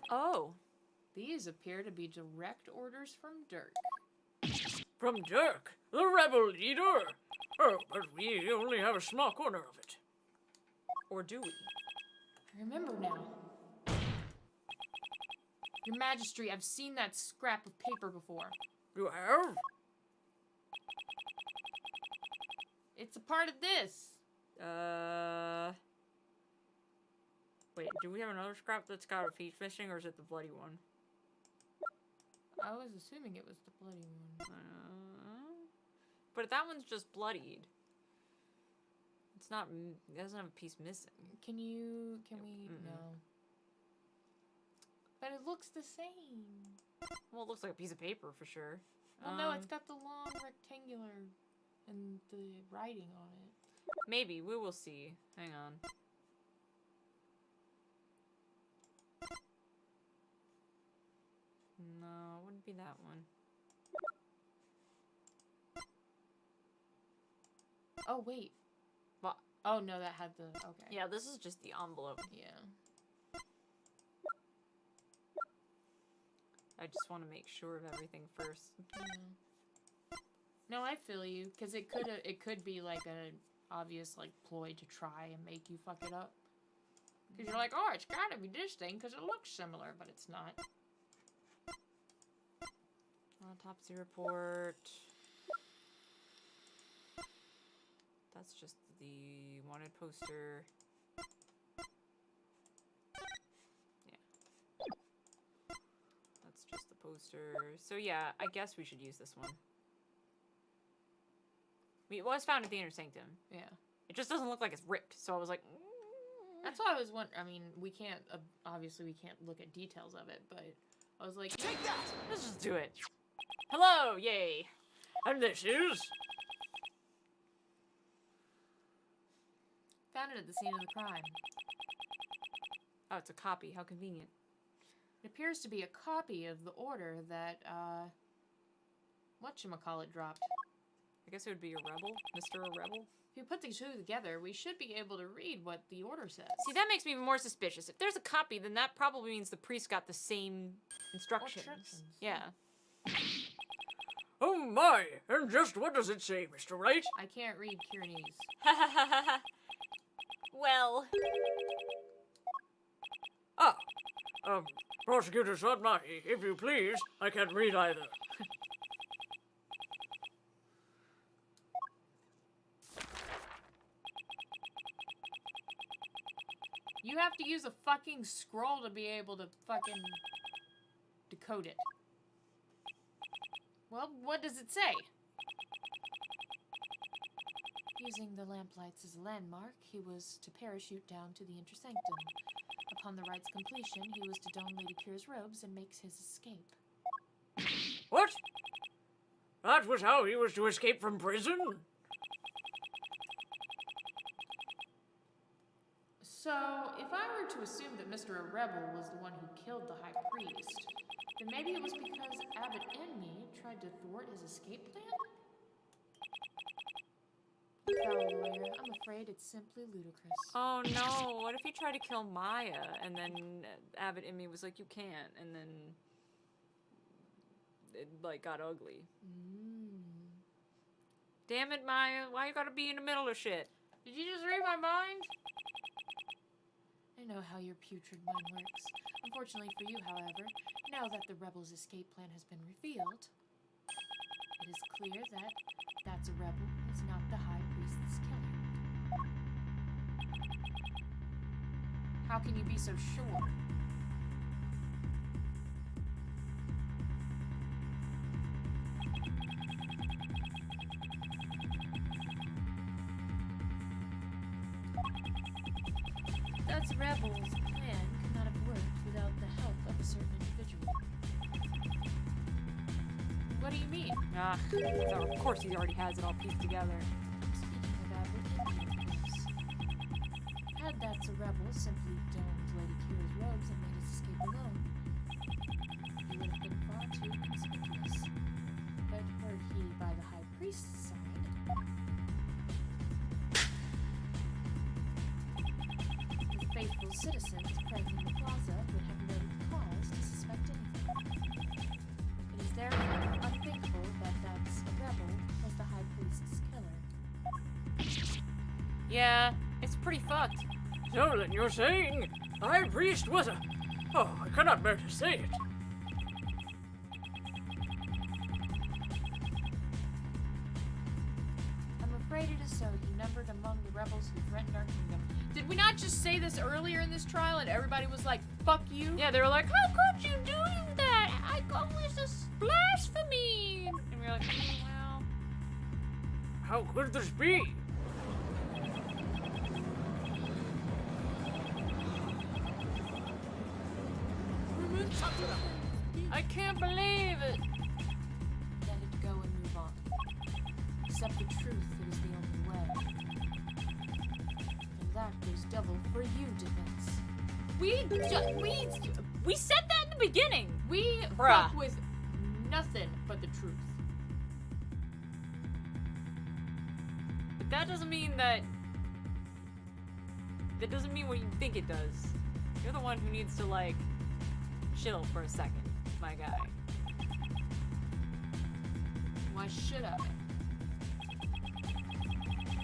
Oh. These appear to be direct orders from Dirk. From Dirk, the rebel leader? Oh, but we only have a small corner of it. Or do we? I remember now. Your Majesty, I've seen that scrap of paper before. You have? It's a part of this. Wait, do we have another scrap that's got a piece missing, or is it the bloody one? I was assuming it was the bloody one. But that one's just bloodied. It's not, it doesn't have a piece missing. Can we, no. But it looks the same. Well, it looks like a piece of paper for sure. Well, no, it's got the long rectangular and the writing on it. Maybe, we will see. Hang on. No, it wouldn't be that one. Oh, wait. What? Oh, no, that had the, okay. Yeah, this is just the envelope. Yeah. I just want to make sure of everything first. No, I feel you, because it could be like an obvious like ploy to try and make you fuck it up. Because you're like, oh, it's gotta be this thing because it looks similar, but it's not. Autopsy report. That's just the wanted poster. Yeah. That's just the poster. So yeah, I guess we should use this one. It was found at the inner sanctum. Yeah. It just doesn't look like it's ripped, so I was like... That's why I was wondering. I mean, we can't, obviously we can't look at details of it, but I was like, Take that! Let's just do it. Hello! Yay! And this is? found it at the scene of the crime. Oh, it's a copy. How convenient. It appears to be a copy of the order that, whatchamacallit dropped. I guess it would be a rebel? Mr. A Rebel? If you put the two together, we should be able to read what the order says. See, that makes me even more suspicious. If there's a copy, then that probably means the priest got the same instructions. Yeah. Oh my! And just what does it say, Mr. Wright? I can't read Kieranese. Well... Ah, Prosecutor Satmahi, if you please, I can't read either. You have to use a fucking scroll to be able to fucking decode it. Well, what does it say? Using the lamplights as a landmark, he was to parachute down to the intersanctum. Upon the rite's completion, he was to don Lady Kira's robes and make his escape. What? That was how he was to escape from prison? So, if I were to assume that Mr. Rebel was the one who killed the High Priest, then maybe it was because Abbott and me tried to thwart his escape plan? Foul lawyer, I'm afraid it's simply ludicrous. Oh no, what if he tried to kill Maya and then Abbott and me was like, you can't, and then it like got ugly. Damn it, Maya, why you gotta be in the middle of shit? Did you just read my mind? I know how your putrid mind works. Unfortunately for you, however, now that the rebel's escape plan has been revealed, it is clear that that's a rebel is not the High Priest's killer. How can you be so sure? That's rebel's plan could not have worked without the help of a certain individual. What do you mean? Ah, so of course he already has it all pieced together. Speaking of Abbott, had that's a rebel simply donned Lady Kira's robes and made his escape alone, he would have been far too conspicuous. But were he by the High Priest's side, the faithful citizens present in the plaza would have no cause to suspect anything. It is therefore unthinkable that that's a rebel was the High Priest's killer. Yeah, it's pretty fucked. So then you're saying the High Priest was a... Oh, I cannot bear to say it. I'm afraid it is so. He numbered among the rebels who threatened our kingdom. Did we not just say this earlier in this trial and everybody was like, fuck you? Yeah, they were like, how could you do that? I call this a blasphemy. And we were like, oh, well. How could this be? I can't believe it. Let it go and move on. Accept the truth, it is the only way. And that goes double for you, defense. We said that in the beginning. We Bruh. fuck with nothing but the truth. But that doesn't mean that... That doesn't mean what you think it does. You're the one who needs to, like, chill for a second, my guy. Why should I?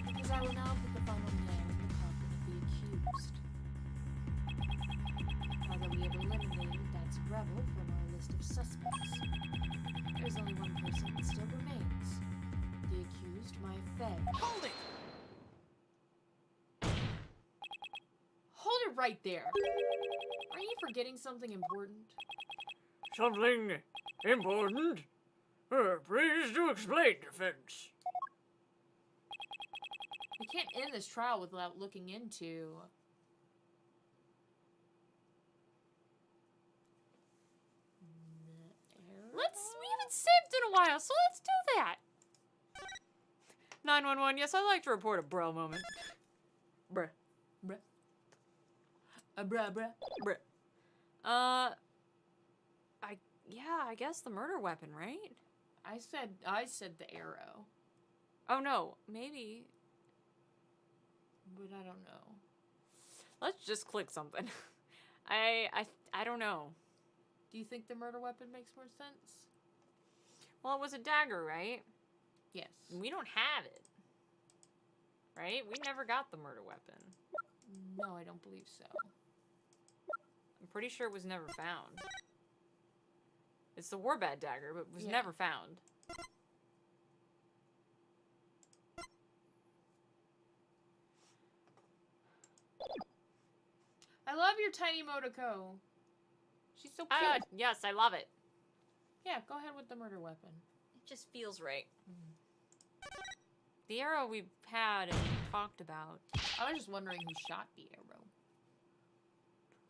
Because I will now put the final nail in the coffin of the accused. Now that we have eliminated that's rebel from our list of suspects, there's only one person that still remains. The accused, my fae. Hold it! Hold it right there. Are you forgetting something important? Something important? Please do explain, defense. We can't end this trial without looking into... We haven't saved in a while, so let's do that. 911, yes, I'd like to report a bro moment. Bruh. Bruh. Bruh, bruh. Bruh. I guess the murder weapon, right? I said the arrow, Oh no, maybe. but I don't know. Let's just click something. I don't know. Do you think the murder weapon makes more sense? Well, it was a dagger, right? Yes. We don't have it. Right? We never got the murder weapon. No, I don't believe so. I'm pretty sure it was never found. It's the Warbad dagger, but was Yeah. never found. love your tiny Motoko. She's so cute. Yes, I love it. Yeah, go ahead with the murder weapon. It just feels right. The arrow we've had and talked about. I was just wondering who shot the arrow.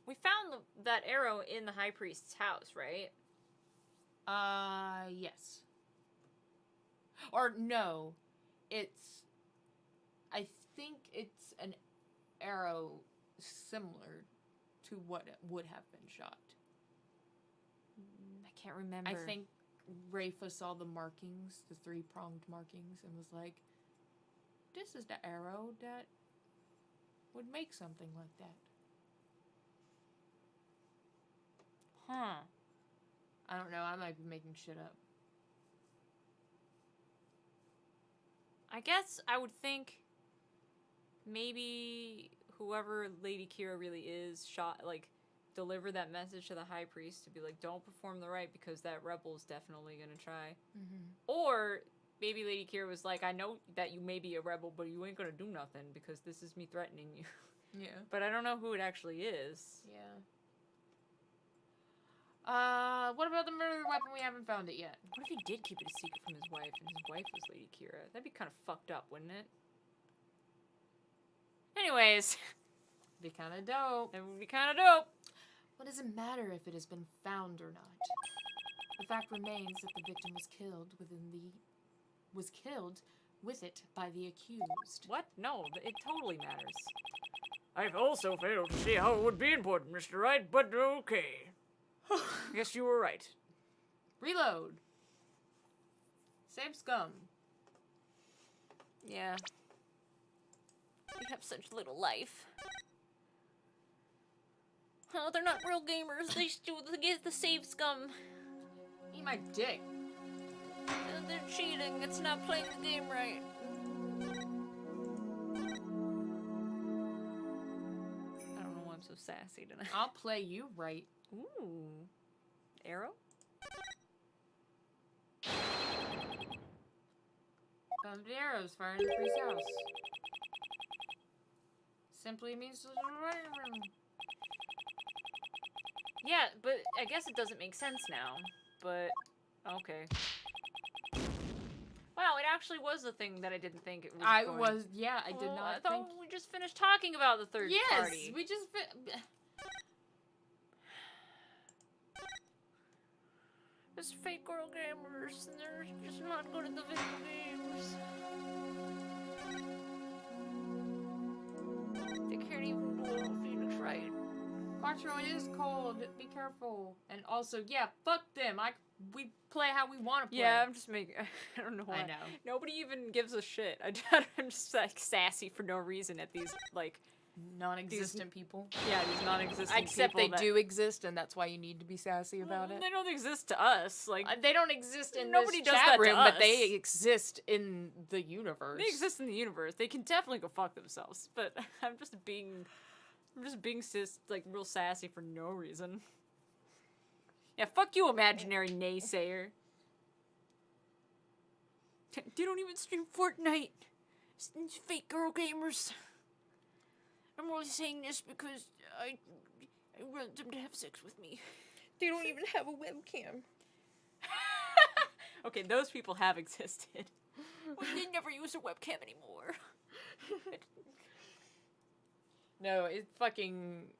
We found that arrow in the High Priest's house, right? Yes. Or no, I think it's an arrow similar to what would have been shot. I can't remember. I think Rafa saw the markings, the 3-pronged markings, and was like, this is the arrow that would make something like that. Huh. I don't know, I might be making shit up. I guess I would think maybe whoever Lady Kira really is deliver that message to the High Priest to be like, don't perform the rite because that rebel's definitely gonna try. Mm-hmm. Or maybe Lady Kira was like, I know that you may be a rebel, but you ain't gonna do nothing because this is me threatening you. Yeah. But I don't know who it actually is. Yeah. What about the murder weapon? We haven't found it yet. What if he did keep it a secret from his wife and his wife was Lady Kira? That'd be kind of fucked up, wouldn't it? Anyways, Be kind of dope. that would be kind of dope. What does it matter if it has been found or not? The fact remains that the victim was killed with it by the accused. What? No, it totally matters. I've also failed to see how it would be important, Mr. Wright, but okay. I guess you were right. Reload. Save scum. Yeah. We have such little life. Oh, they're not real gamers. They still get the save scum. Eat my dick. They're cheating. It's not playing the game right. I don't know why I'm so sassy tonight. I'll play you right. Ooh. Arrow? Found the arrows fired in the priest's house. Simply means to the writing room. Yeah, but I guess it doesn't make sense now. But, okay. Wow, it actually was a thing that I didn't think it was I going. did not I thought think. we just finished talking about the third party. Yes, we just. It's fake girl gamers, and they're just not good at the video games. They can't even do a Phoenix right. Quattro, it is cold. Be careful. And also, yeah, fuck them. We play how we want to play. Yeah, I'm just making. I don't know why. I know. Nobody even gives a shit. I'm just like sassy for no reason at these like Non-existent people. yeah these non-existent Except people they do exist, and that's why you need to be sassy about it. They don't exist to us. Like They don't exist in Nobody this does chat that to room, but us. they exist in the universe. they exist in the universe. They can definitely go fuck themselves. But I'm just being like real sassy for no reason. Yeah, fuck you, imaginary naysayer. They don't even stream Fortnite. It's fake girl gamers. I'm only saying this because I want them to have sex with me. They don't even have a webcam. Okay, those people have existed. Well, they never use a webcam anymore. No, it fucking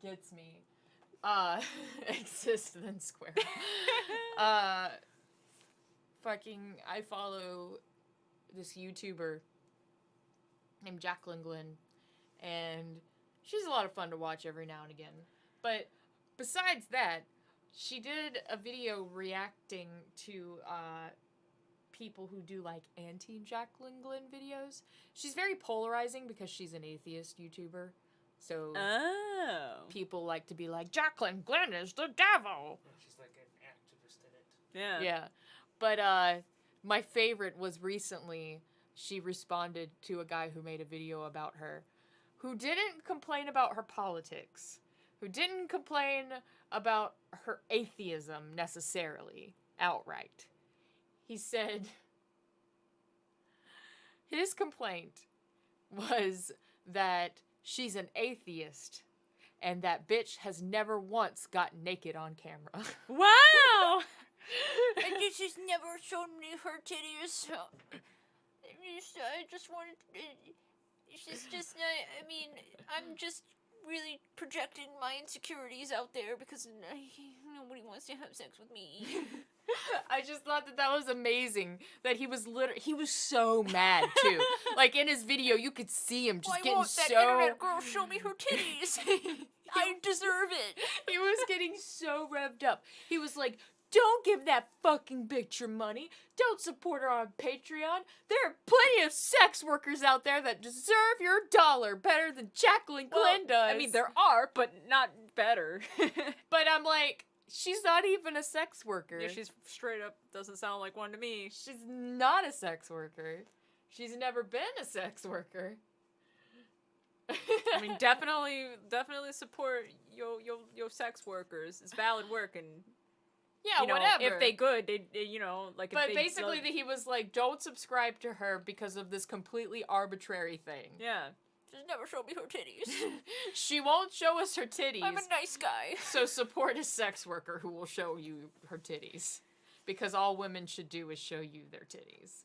gets me. Exist then square. Fucking, I follow this YouTuber named Jacqueline Glenn, and she's a lot of fun to watch every now and again. But besides that, she did a video reacting to people who do like anti-Jacqueline Glenn videos. She's very polarizing because she's an atheist YouTuber. So people like to be like, Jacqueline Glenn is the devil. Yeah, she's like an activist in it. Yeah. Yeah. But my favorite was recently she responded to a guy who made a video about her, who didn't complain about her politics, who didn't complain about her atheism necessarily, outright. He said his complaint was that she's an atheist and that bitch has never once gotten naked on camera. Wow! And she's never shown me her titties. I just wanted. She's just. I mean, I'm just really projecting my insecurities out there because nobody wants to have sex with me. I just thought that was amazing. That he was so mad too. Like in his video, you could see him just Why getting won't that internet girl show me her titties? I deserve it. He was getting so revved up. He was like, "Don't give that fucking bitch your money. Don't support her on Patreon. There are plenty of sex workers out there that deserve your dollar better than Jacqueline Glenn does." I mean, there are, but not better. But I'm like, she's not even a sex worker. Yeah, she's straight up doesn't sound like one to me. She's not a sex worker. She's never been a sex worker. I mean, definitely support yo sex workers. It's valid work, and yeah, you know, whatever. if they good, they you know, like. But if they basically, he was like, "Don't subscribe to her because of this completely arbitrary thing." Yeah. Just never show me her titties. She won't show us her titties. I'm a nice guy. So support a sex worker who will show you her titties. Because all women should do is show you their titties.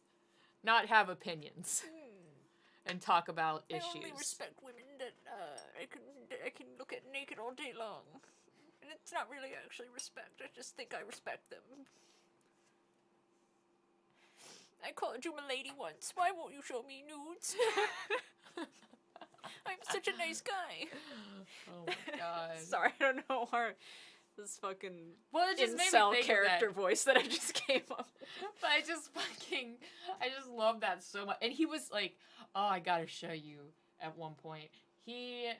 Not have opinions. And talk about issues. I only respect women that I can look at naked all day long. And it's not really actually respect. I just think I respect them. I called you my lady once. Why won't you show me nudes? I'm such a nice guy. Oh my god. Sorry, I don't know why this fucking well, it just made me incel think character of that. voice that I just came up with. But I just love that so much. And he was like, "Oh, I gotta show you." At one point, he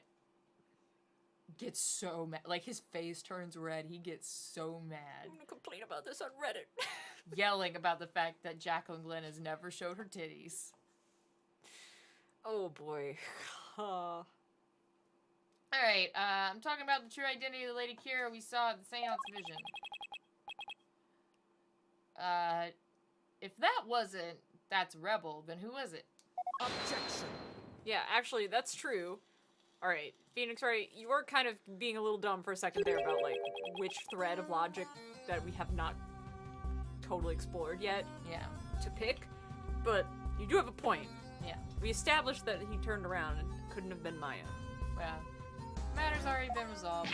gets so mad. Like, his face turns red. He gets so mad. I'm gonna complain about this on Reddit. Yelling about the fact that Jacqueline Glenn has never showed her titties. Oh boy. Alright, I'm talking about the true identity of the Lady Kira we saw at the Seance Vision. If that wasn't That's Rebel, then who was it? Objection. Yeah, actually, that's true. Alright, Phoenix, right, you were kind of being a little dumb for a second there about, like, which thread of logic that we have not totally explored yet Yeah. to pick, but you do have a point. Yeah. We established that he turned around and it couldn't have been Maya. Well, matter's already been resolved.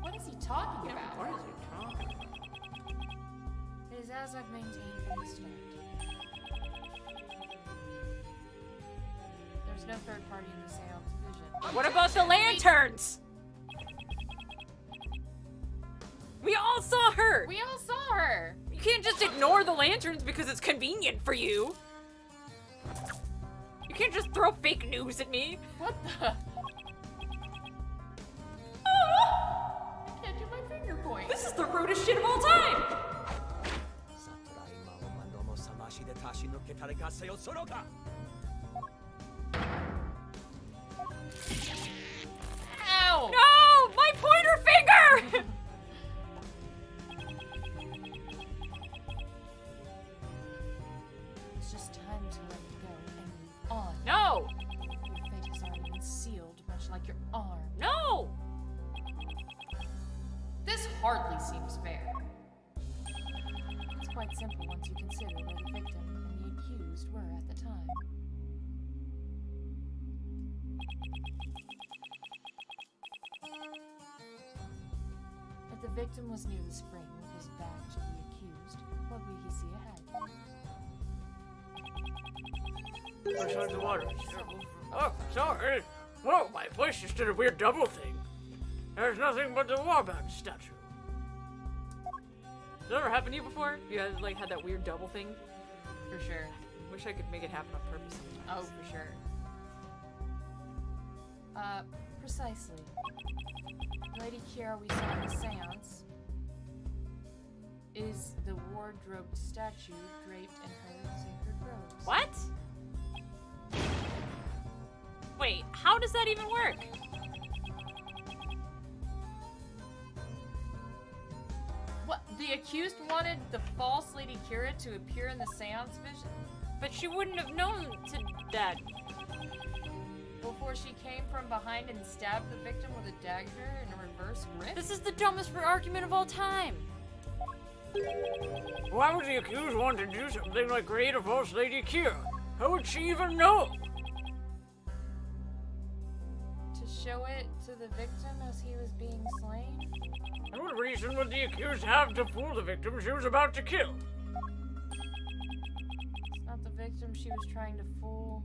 What is he talking about? What is he talking about? It is as I've maintained from the start. There's no third party in the Seance Vision. What about the lanterns? We all saw her! We all saw her! You can't just ignore the lanterns because it's convenient for you! You can't just throw fake news at me! What the? I can't do my finger point. This is the rudest shit of all time! Ow! No! My pointer finger! It's just time to let it go and move on. No! Your fate has already been sealed, much like your arm. No! This hardly seems fair. It's quite simple once you consider where the victim and the accused were at the time. If the victim was near the spring with his back to the accused, what would he see ahead? Outside the water. Oh, sorry. Whoa, my voice just did a weird double thing. There's nothing but the warband statue. Has that ever happened to you before? You guys, like, had that weird double thing? For sure. Wish I could make it happen on purpose sometimes. Oh, for sure. Precisely. Lady Kira we saw in the seance is the wardrobed statue draped in her sacred robes. What? Wait, how does that even work? What? The accused wanted the false Lady Kira to appear in the seance vision? But she wouldn't have known to that. before she came from behind and stabbed the victim with a dagger in a reverse grip? This is the dumbest argument of all time. Why would the accused want to do something like create a false Lady Kira? How would she even know? To show it to the victim as he was being slain? And what reason would the accused have to fool the victim she was about to kill? It's not the victim she was trying to fool.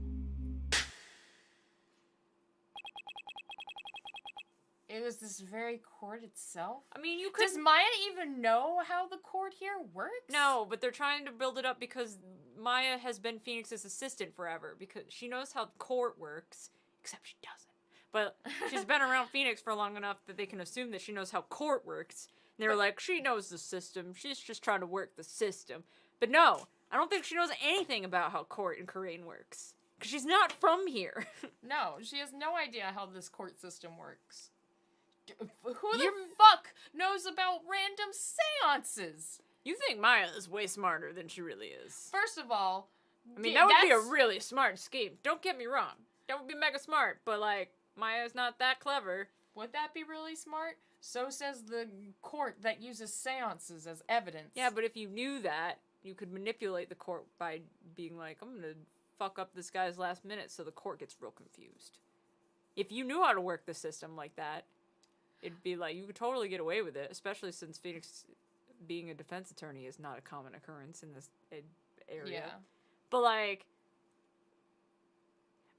It was this very court itself? I mean, you could. Does Maya even know how the court here works? No, but they're trying to build it up because Maya has been Phoenix's assistant forever because she knows how court works, except she doesn't. But she's been around Phoenix for long enough that they can assume that she knows how court works. And they were like, she knows the system. She's just trying to work the system. But no, I don't think she knows anything about how court in Korean works. Because she's not from here. No, she has no idea how this court system works. Who the fuck knows about random seances? You think Maya is way smarter than she really is. First of all, I mean, that would be a really smart scheme. Don't get me wrong. That would be mega smart. But, like, Maya's not that clever. Would that be really smart? So says the court that uses seances as evidence. Yeah, but if you knew that, you could manipulate the court by being like, I'm gonna fuck up this guy's last minute so the court gets real confused. If you knew how to work the system like that, it'd be like, you could totally get away with it, especially since Phoenix being a defense attorney is not a common occurrence in this area. Yeah. But, like,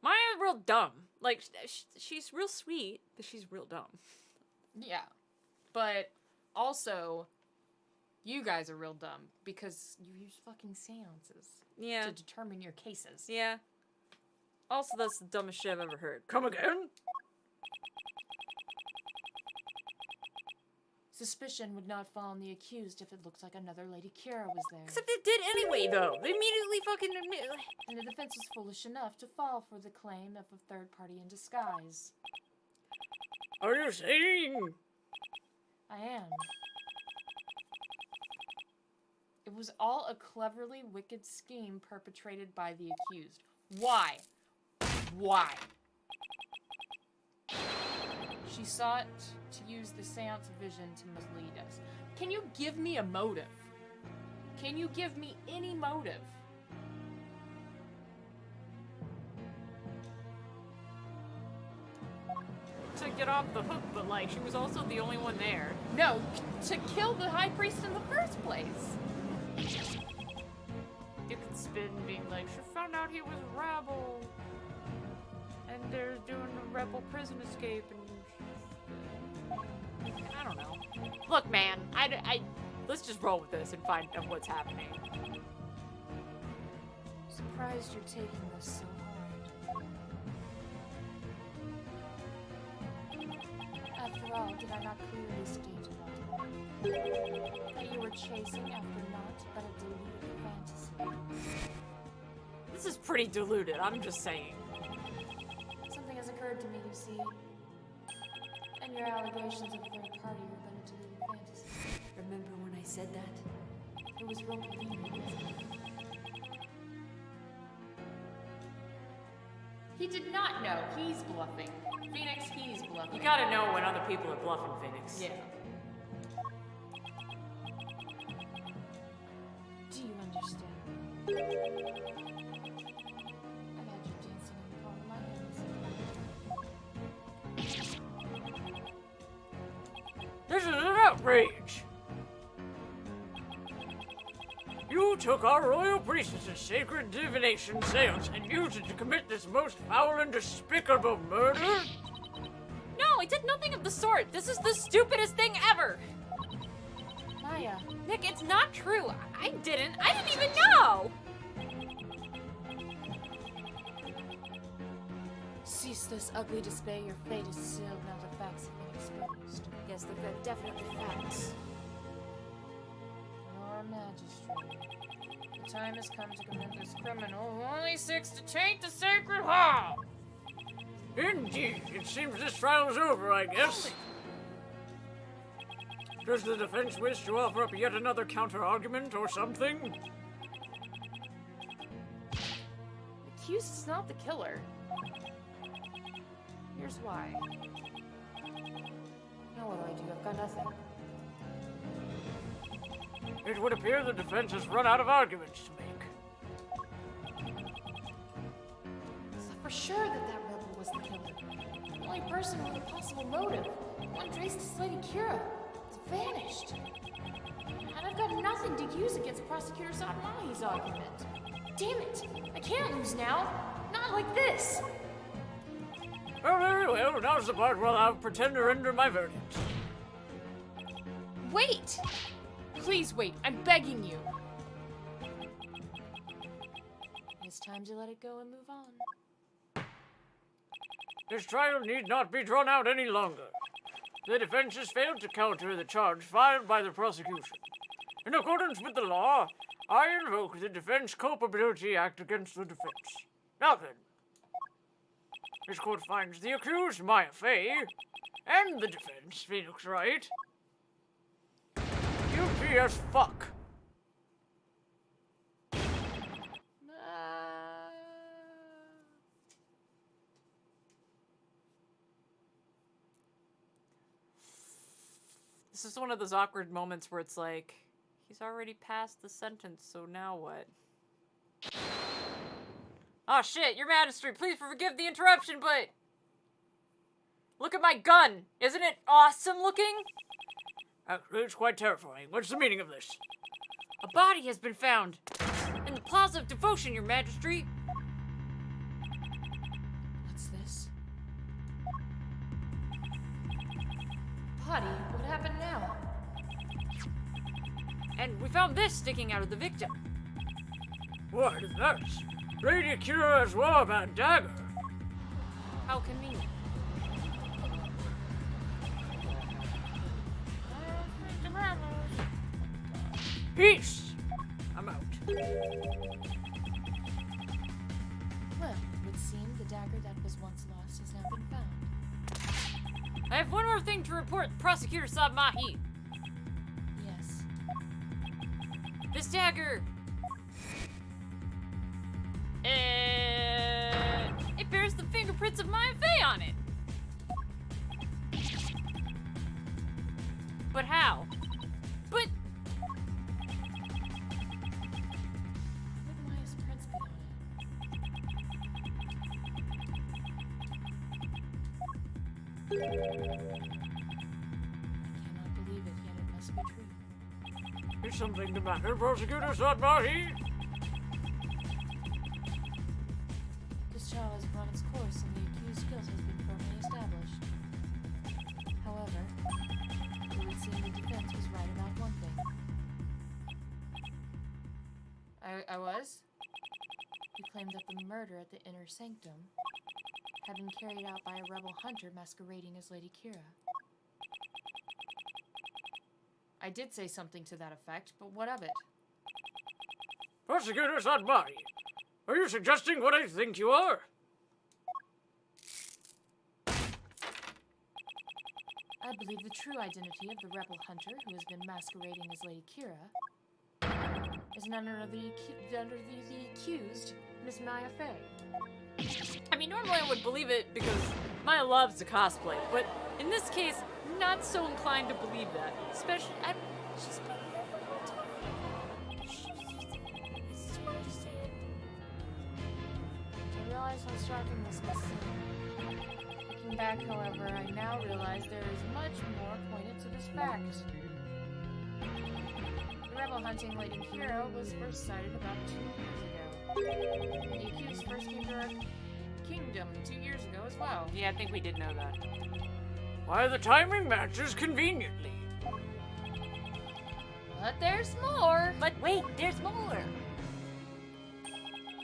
Maya's real dumb. Like, she's real sweet, but she's real dumb. Yeah. But also, you guys are real dumb because you use fucking seances to determine your cases. Yeah. Also, that's the dumbest shit I've ever heard. Come again? Suspicion would not fall on the accused if it looked like another Lady Kira was there. Except it did anyway, though. They immediately fucking... And the defense was foolish enough to fall for the claim of a third party in disguise. Are you saying? I am. It was all a cleverly wicked scheme perpetrated by the accused. Why? Why? She sought to use the seance vision to mislead us. Can you give me a motive? Can you give me any motive? To get off the hook, but, like, she was also the only one there. No, to kill the high priest in the first place. You could spin being like, she found out he was a rebel. And they're doing a rebel prison escape, and... I don't know. Look, man, let's just roll with this and find out what's happening. Surprised you're taking this so hard. After all, did I not clearly state that you were chasing after naught but a deluded fantasy? This is pretty diluted, I'm just saying. Something has occurred to me, you see. And your allegations of a third party were but a deluded fantasy. Remember when I said that? It was real convenient, wasn't it? He did not know. He's bluffing. Phoenix, he's bluffing. You gotta know when other people are bluffing, Phoenix. Yeah. Do you understand? I've had you dancing in the palm of my hands. This is an outrage! You took our royal priestess's sacred divination seance and used it to commit this most foul and despicable murder? No, I did nothing of the sort. This is the stupidest thing ever. Maya. Nick, it's not true. I didn't even know. Cease this ugly display. Your fate is sealed now the facts have been exposed. Yes, they're definitely facts. Your Majesty, the time has come to commit this criminal who only seeks to taint the sacred hall. Indeed, it seems this trial is over, I guess. Does the defense wish to offer up yet another counter-argument or something? The accused is not the killer. Here's why. Now what do? I've got nothing. It would appear the defense has run out of arguments to make. So for sure that rebel was the killer. The only person with a possible motive. One traced to Lady Kira. It's vanished. And I've got nothing to use against Prosecutor Sadmahi's argument. Damn it! I can't lose now! Not like this! Well, very well. Now's the part where I'll pretend to render my verdict. Wait! Please wait, I'm begging you. It's time to let it go and move on. This trial need not be drawn out any longer. The defense has failed to counter the charge filed by the prosecution. In accordance with the law, I invoke the Defense Culpability Act against the defense. Now then, this court finds the accused, Maya Fey, and the defense, Phoenix Wright, guilty as fuck. This is one of those awkward moments where it's like, he's already passed the sentence, so now what? Oh shit, Your Majesty, please forgive the interruption, but... Look at my gun! Isn't it awesome looking? Actually, it's quite terrifying. What's the meaning of this? A body has been found in the Plaza of Devotion, Your Majesty. What's this? Body? What happened now? And we found this sticking out of the victim. What is that? Lady Kira's warband dagger. How convenient. Peace! I'm out. Well, it would seem the dagger that was once lost has now been found. I have one more thing to report, Prosecutor Sadmahi. Yes. This dagger... it bears the fingerprints of Maya Fey on it. But how? But... Would Maya's prints be on it? I cannot believe it, yet it must be true. Is something the matter, Prosecutor Sadmahi? This trial has run its course and the accused's guilt has been firmly established. However, it would seem the defense was right about one thing. I was? He claimed that the murder at the Inner Sanctum had been carried out by a rebel hunter masquerading as Lady Kira. I did say something to that effect, but what of it? Prosecutor Sadmahi, are you suggesting what I think you are? I believe the true identity of the rebel hunter who has been masquerading as Lady Kira is none other than the accused, Miss Maya Fey. I mean, normally I would believe it because Maya loves to cosplay, but in this case, not so inclined to believe that. Especially, she's been here the whole time. I realize how striking this must seem. Looking back, however, I now realize there is much more pointed to this fact. The rebel hunting Lady Kira was first sighted about 2 years ago. The accused first came to our kingdom 2 years ago as well. Yeah, I think we did know that. Why, the timing matches conveniently. But there's more! But wait, there's more!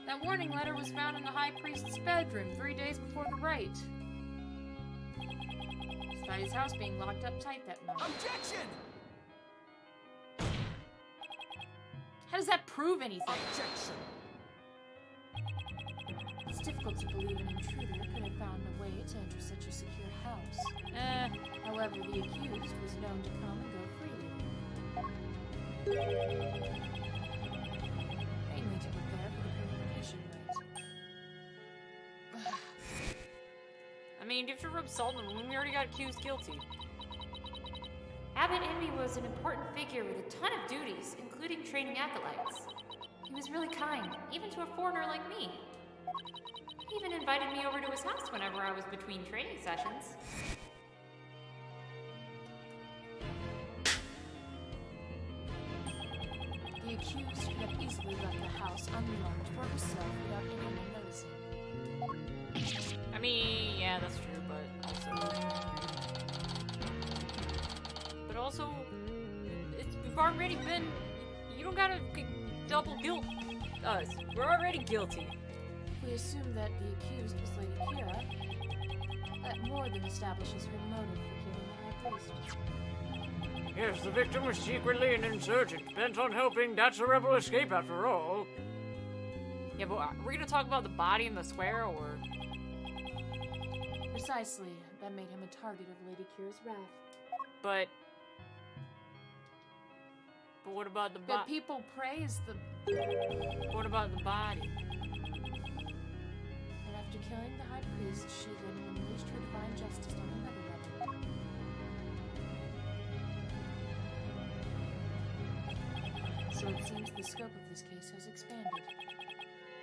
That warning letter was found in the High Priest's bedroom 3 days before the rite. Despite his house being locked up tight that night. Objection! How does that prove anything? Objection! It's difficult to believe an intruder could have found a way to enter such a secure house. However, the accused was known to come and go freely. Mainly to prepare for the purification rite. I mean, you have to rub salt in the wound. We already got accused guilty. Abbot Envy was an important figure with a ton of duties, including training acolytes. He was really kind, even to a foreigner like me. He even invited me over to his house whenever I was between training sessions. The accused could have easily left the house unlocked for herself without anyone noticing. I mean, yeah, that's true, but also, we've already been. You don't gotta double guilt us. We're already guilty. If we assume that the accused was Lady Kira, that more than establishes her motive for killing the High Priest. Yes, the victim was secretly an insurgent, bent on helping That's a Rebel escape after all. Yeah, but we're gonna talk about the body in the square, or? Precisely. That made him a target of Lady Kira's wrath. But what about the But body? people praise the... What about the body? And after killing the High Priest, she then unleashed her divine justice on another rebel. So it seems the scope of this case has expanded.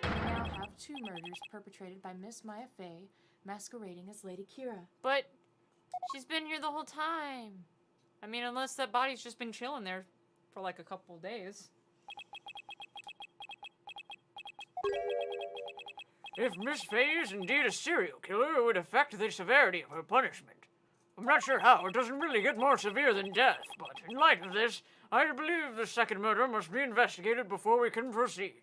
We now have 2 murders perpetrated by Miss Maya Fey, masquerading as Lady Kira. But she's been here the whole time. I mean, unless that body's just been chilling there for like a couple of days. If Miss Fey is indeed a serial killer, it would affect the severity of her punishment. I'm not sure how, it doesn't really get more severe than death, but in light of this, I believe the second murder must be investigated before we can proceed.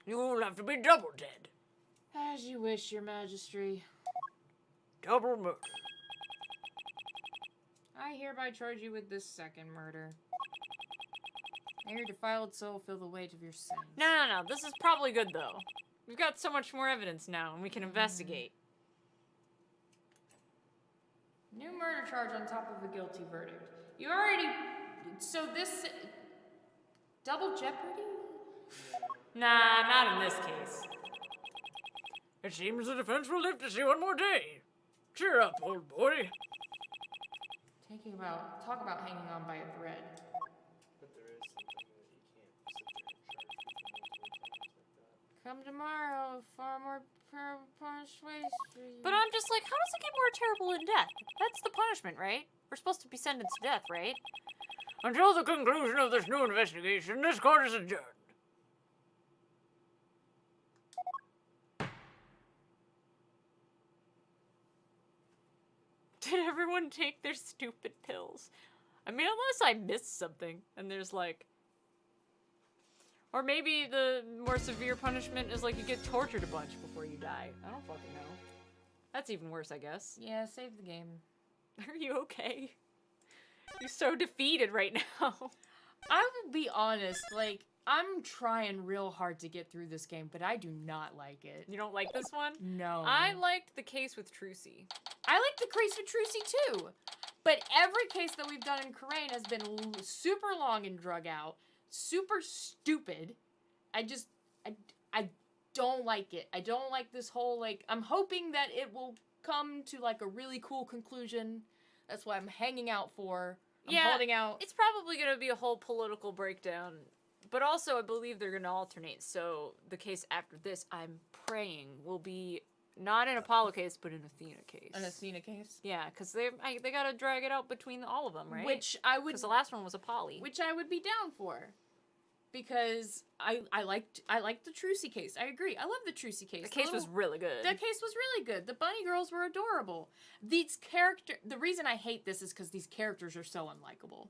You'll have to be double dead. As you wish, Your Majesty. Double murder. I hereby charge you with this second murder. May your defiled soul feel the weight of your sins. No. This is probably good, though. We've got so much more evidence now, and we can investigate. New murder charge on top of a guilty verdict. You already... So this... Double jeopardy? Nah, not in this case. It seems the defense will live to see one more day. Cheer up, old boy. Talk about hanging on by a thread. But there is something that you can't sit there and charge people multiple times like that. Come tomorrow, far more persuasive for you. But I'm just like, how does it get more terrible than death? That's the punishment, right? We're supposed to be sentenced to death, right? Until the conclusion of this new investigation, this court is adjourned. Did everyone take their stupid pills? I mean, unless I missed something, and there's like... Or maybe the more severe punishment is like you get tortured a bunch before you die. I don't fucking know. That's even worse, I guess. Yeah, save the game. Are you okay? You're so defeated right now. I will be honest, like, I'm trying real hard to get through this game, but I do not like it. You don't like this one? No. I liked the case with Trucy. I like the case with Trucy too. But every case that we've done in Karain has been super long and drug out, super stupid. I don't like it. I don't like this whole, like, I'm hoping that it will come to, like, a really cool conclusion. That's what I'm hanging out for. I'm holding out. It's probably going to be a whole political breakdown. But also, I believe they're going to alternate. So the case after this, I'm praying, will be not an Apollo case, but an Athena case. An Athena case? Yeah, because they got to drag it out between all of them, right? Which I would... Because the last one was a Poly. Which I would be down for. Because I liked the Trucy case. I agree. I love the Trucy case. The case was really good. The case was really good. The bunny girls were adorable. The reason I hate this is because these characters are so unlikable.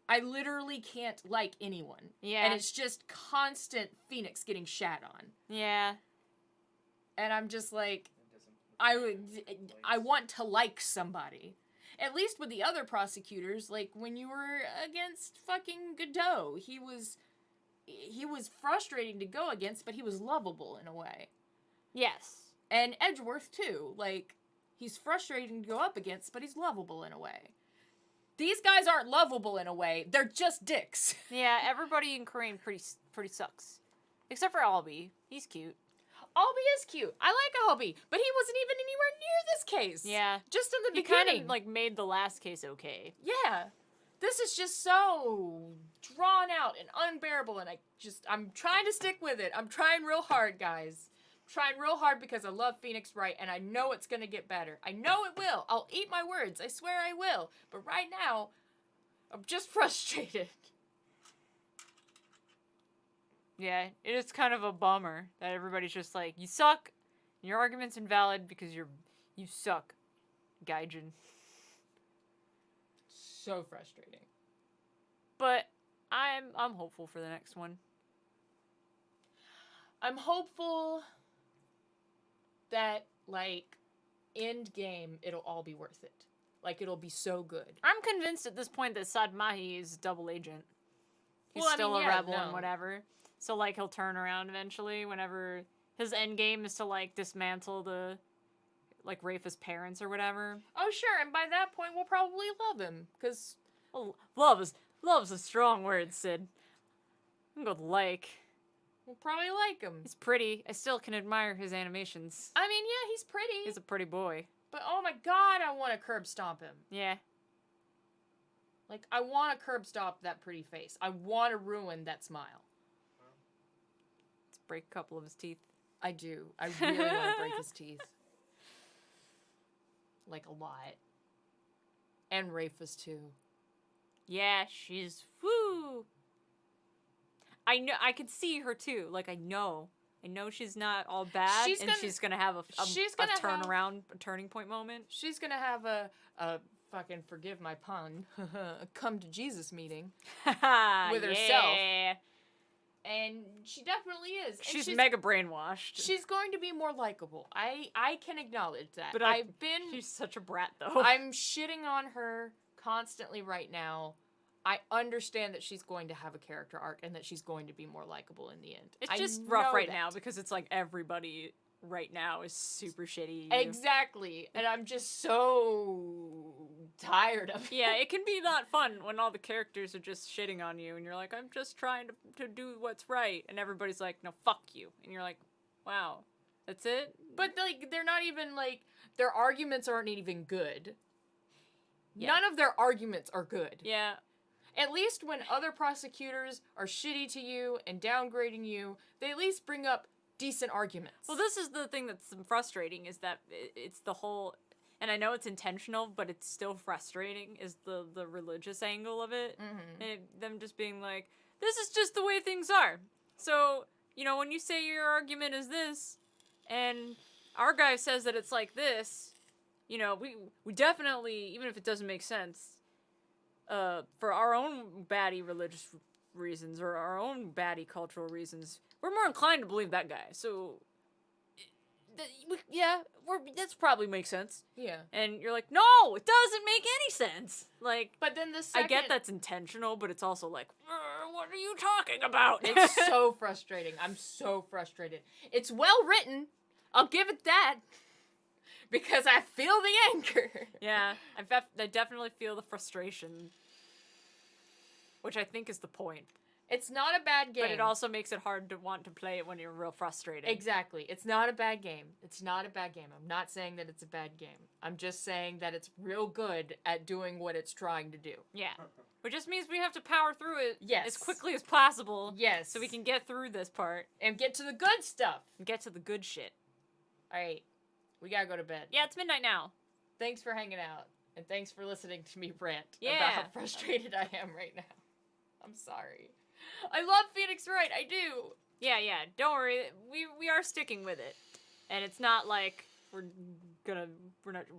I literally can't like anyone. Yeah. And it's just constant Phoenix getting shat on. Yeah. And I'm just like, I want to like somebody. At least with the other prosecutors, like when you were against fucking Godot, he was frustrating to go against, but he was lovable in a way. Yes. And Edgeworth too. Like, he's frustrating to go up against, but he's lovable in a way. These guys aren't lovable in a way. They're just dicks. Yeah, everybody in Korean pretty sucks. Except for Albie. He's cute. Albie is cute. I like Albie, but he wasn't even anywhere near this case. Yeah. Just in the He beginning. kind of, like, made the last case okay. Yeah. This is just so drawn out and unbearable, and I'm trying to stick with it. I'm trying real hard, guys. I'm trying real hard because I love Phoenix Wright, and I know it's gonna get better. I know it will. I'll eat my words. I swear I will. But right now, I'm just frustrated. Yeah, it is kind of a bummer that everybody's just like, you suck, your argument's invalid because you suck, Gaijin. So frustrating. But I'm hopeful for the next one. I'm hopeful that, like, end game, it'll all be worth it. Like, it'll be so good. I'm convinced at this point that Sad Mahi is double agent. He's Well, I still mean, a yeah, rebel no. and whatever. So, like, he'll turn around eventually whenever his end game is to, like, dismantle the, like, Rafa's parents or whatever. Oh, sure, and by that point, we'll probably love him, because... Well, love's a strong word, Sid. I'm gonna go with like. we'll probably like him. He's pretty. I still can admire his animations. I mean, yeah, he's pretty. He's a pretty boy. But oh my god, I want to curb stomp him. Yeah. Like, I want to curb stomp that pretty face. I want to ruin that smile. Let's break a couple of his teeth. I do. I really want to break his teeth. Like, a lot. And Rafa's too. Yeah, she's woo. I know. I could see her too. Like, I know she's not all bad, She's and gonna- she's gonna have a she's gonna have- turnaround, a turning point moment. She's gonna have a fucking, forgive my pun, a come to Jesus meeting. With herself. Yeah. And she definitely is. And She's mega brainwashed. She's going to be more likable. I can acknowledge that. But she's such a brat, though. I'm shitting on her constantly right now. I understand that she's going to have a character arc and that she's going to be more likable in the end. It's I just rough know right that. now because it's like everybody right now is super shitty. Exactly. And I'm just so tired of it. Yeah, it can be not fun when all the characters are just shitting on you and you're like, I'm just trying to do what's right. And everybody's like, no, fuck you. And you're like, wow, that's it? But, like, they're not even, like, their arguments aren't even good. Yeah. None of their arguments are good. Yeah. At least when other prosecutors are shitty to you and downgrading you, they at least bring up decent arguments. Well, this is the thing that's frustrating is that it's the whole, and I know it's intentional, but it's still frustrating, is the religious angle of it. Mhm. And them just being like, this is just the way things are. So, you know, when you say your argument is this, and our guy says that it's like this, you know, we definitely, even if it doesn't make sense, for our own baddie religious reasons or our own baddie cultural reasons, we're more inclined to believe that guy. So, that's probably makes sense. Yeah. And you're like, no, it doesn't make any sense. Like, But then the second... I get that's intentional, but it's also like, what are you talking about? It's so frustrating. I'm so frustrated. It's well written. I'll give it that. Because I feel the anger. Yeah, I definitely feel the frustration, which I think is the point. It's not a bad game. But it also makes it hard to want to play it when you're real frustrated. Exactly. It's not a bad game. It's not a bad game. I'm not saying that it's a bad game. I'm just saying that it's real good at doing what it's trying to do. Yeah. Which just means we have to power through it Yes. as quickly as possible. Yes. So we can get through this part And get to the good stuff. and get to the good shit. All right. We gotta go to bed. Yeah, it's midnight now. Thanks for hanging out. And thanks for listening to me rant about Yeah. how frustrated I am right now. I'm sorry. I love Phoenix Wright. I do. Yeah, don't worry. We are sticking with it. And it's not like we're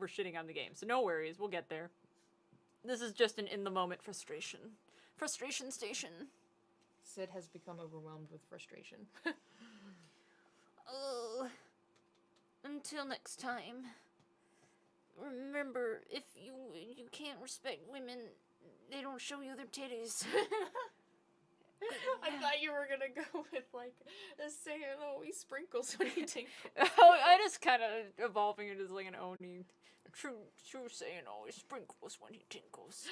shitting on the game. So no worries, we'll get there. This is just an in the moment frustration. Frustration station. Sid has become overwhelmed with frustration. Oh. Until next time. Remember, if you can't respect women, they don't show you their titties. I thought you were gonna go with like saying, "Oh, he sprinkles when he tinkles." I just kind of evolving it as like an Oni. True saying always sprinkles when he tinkles.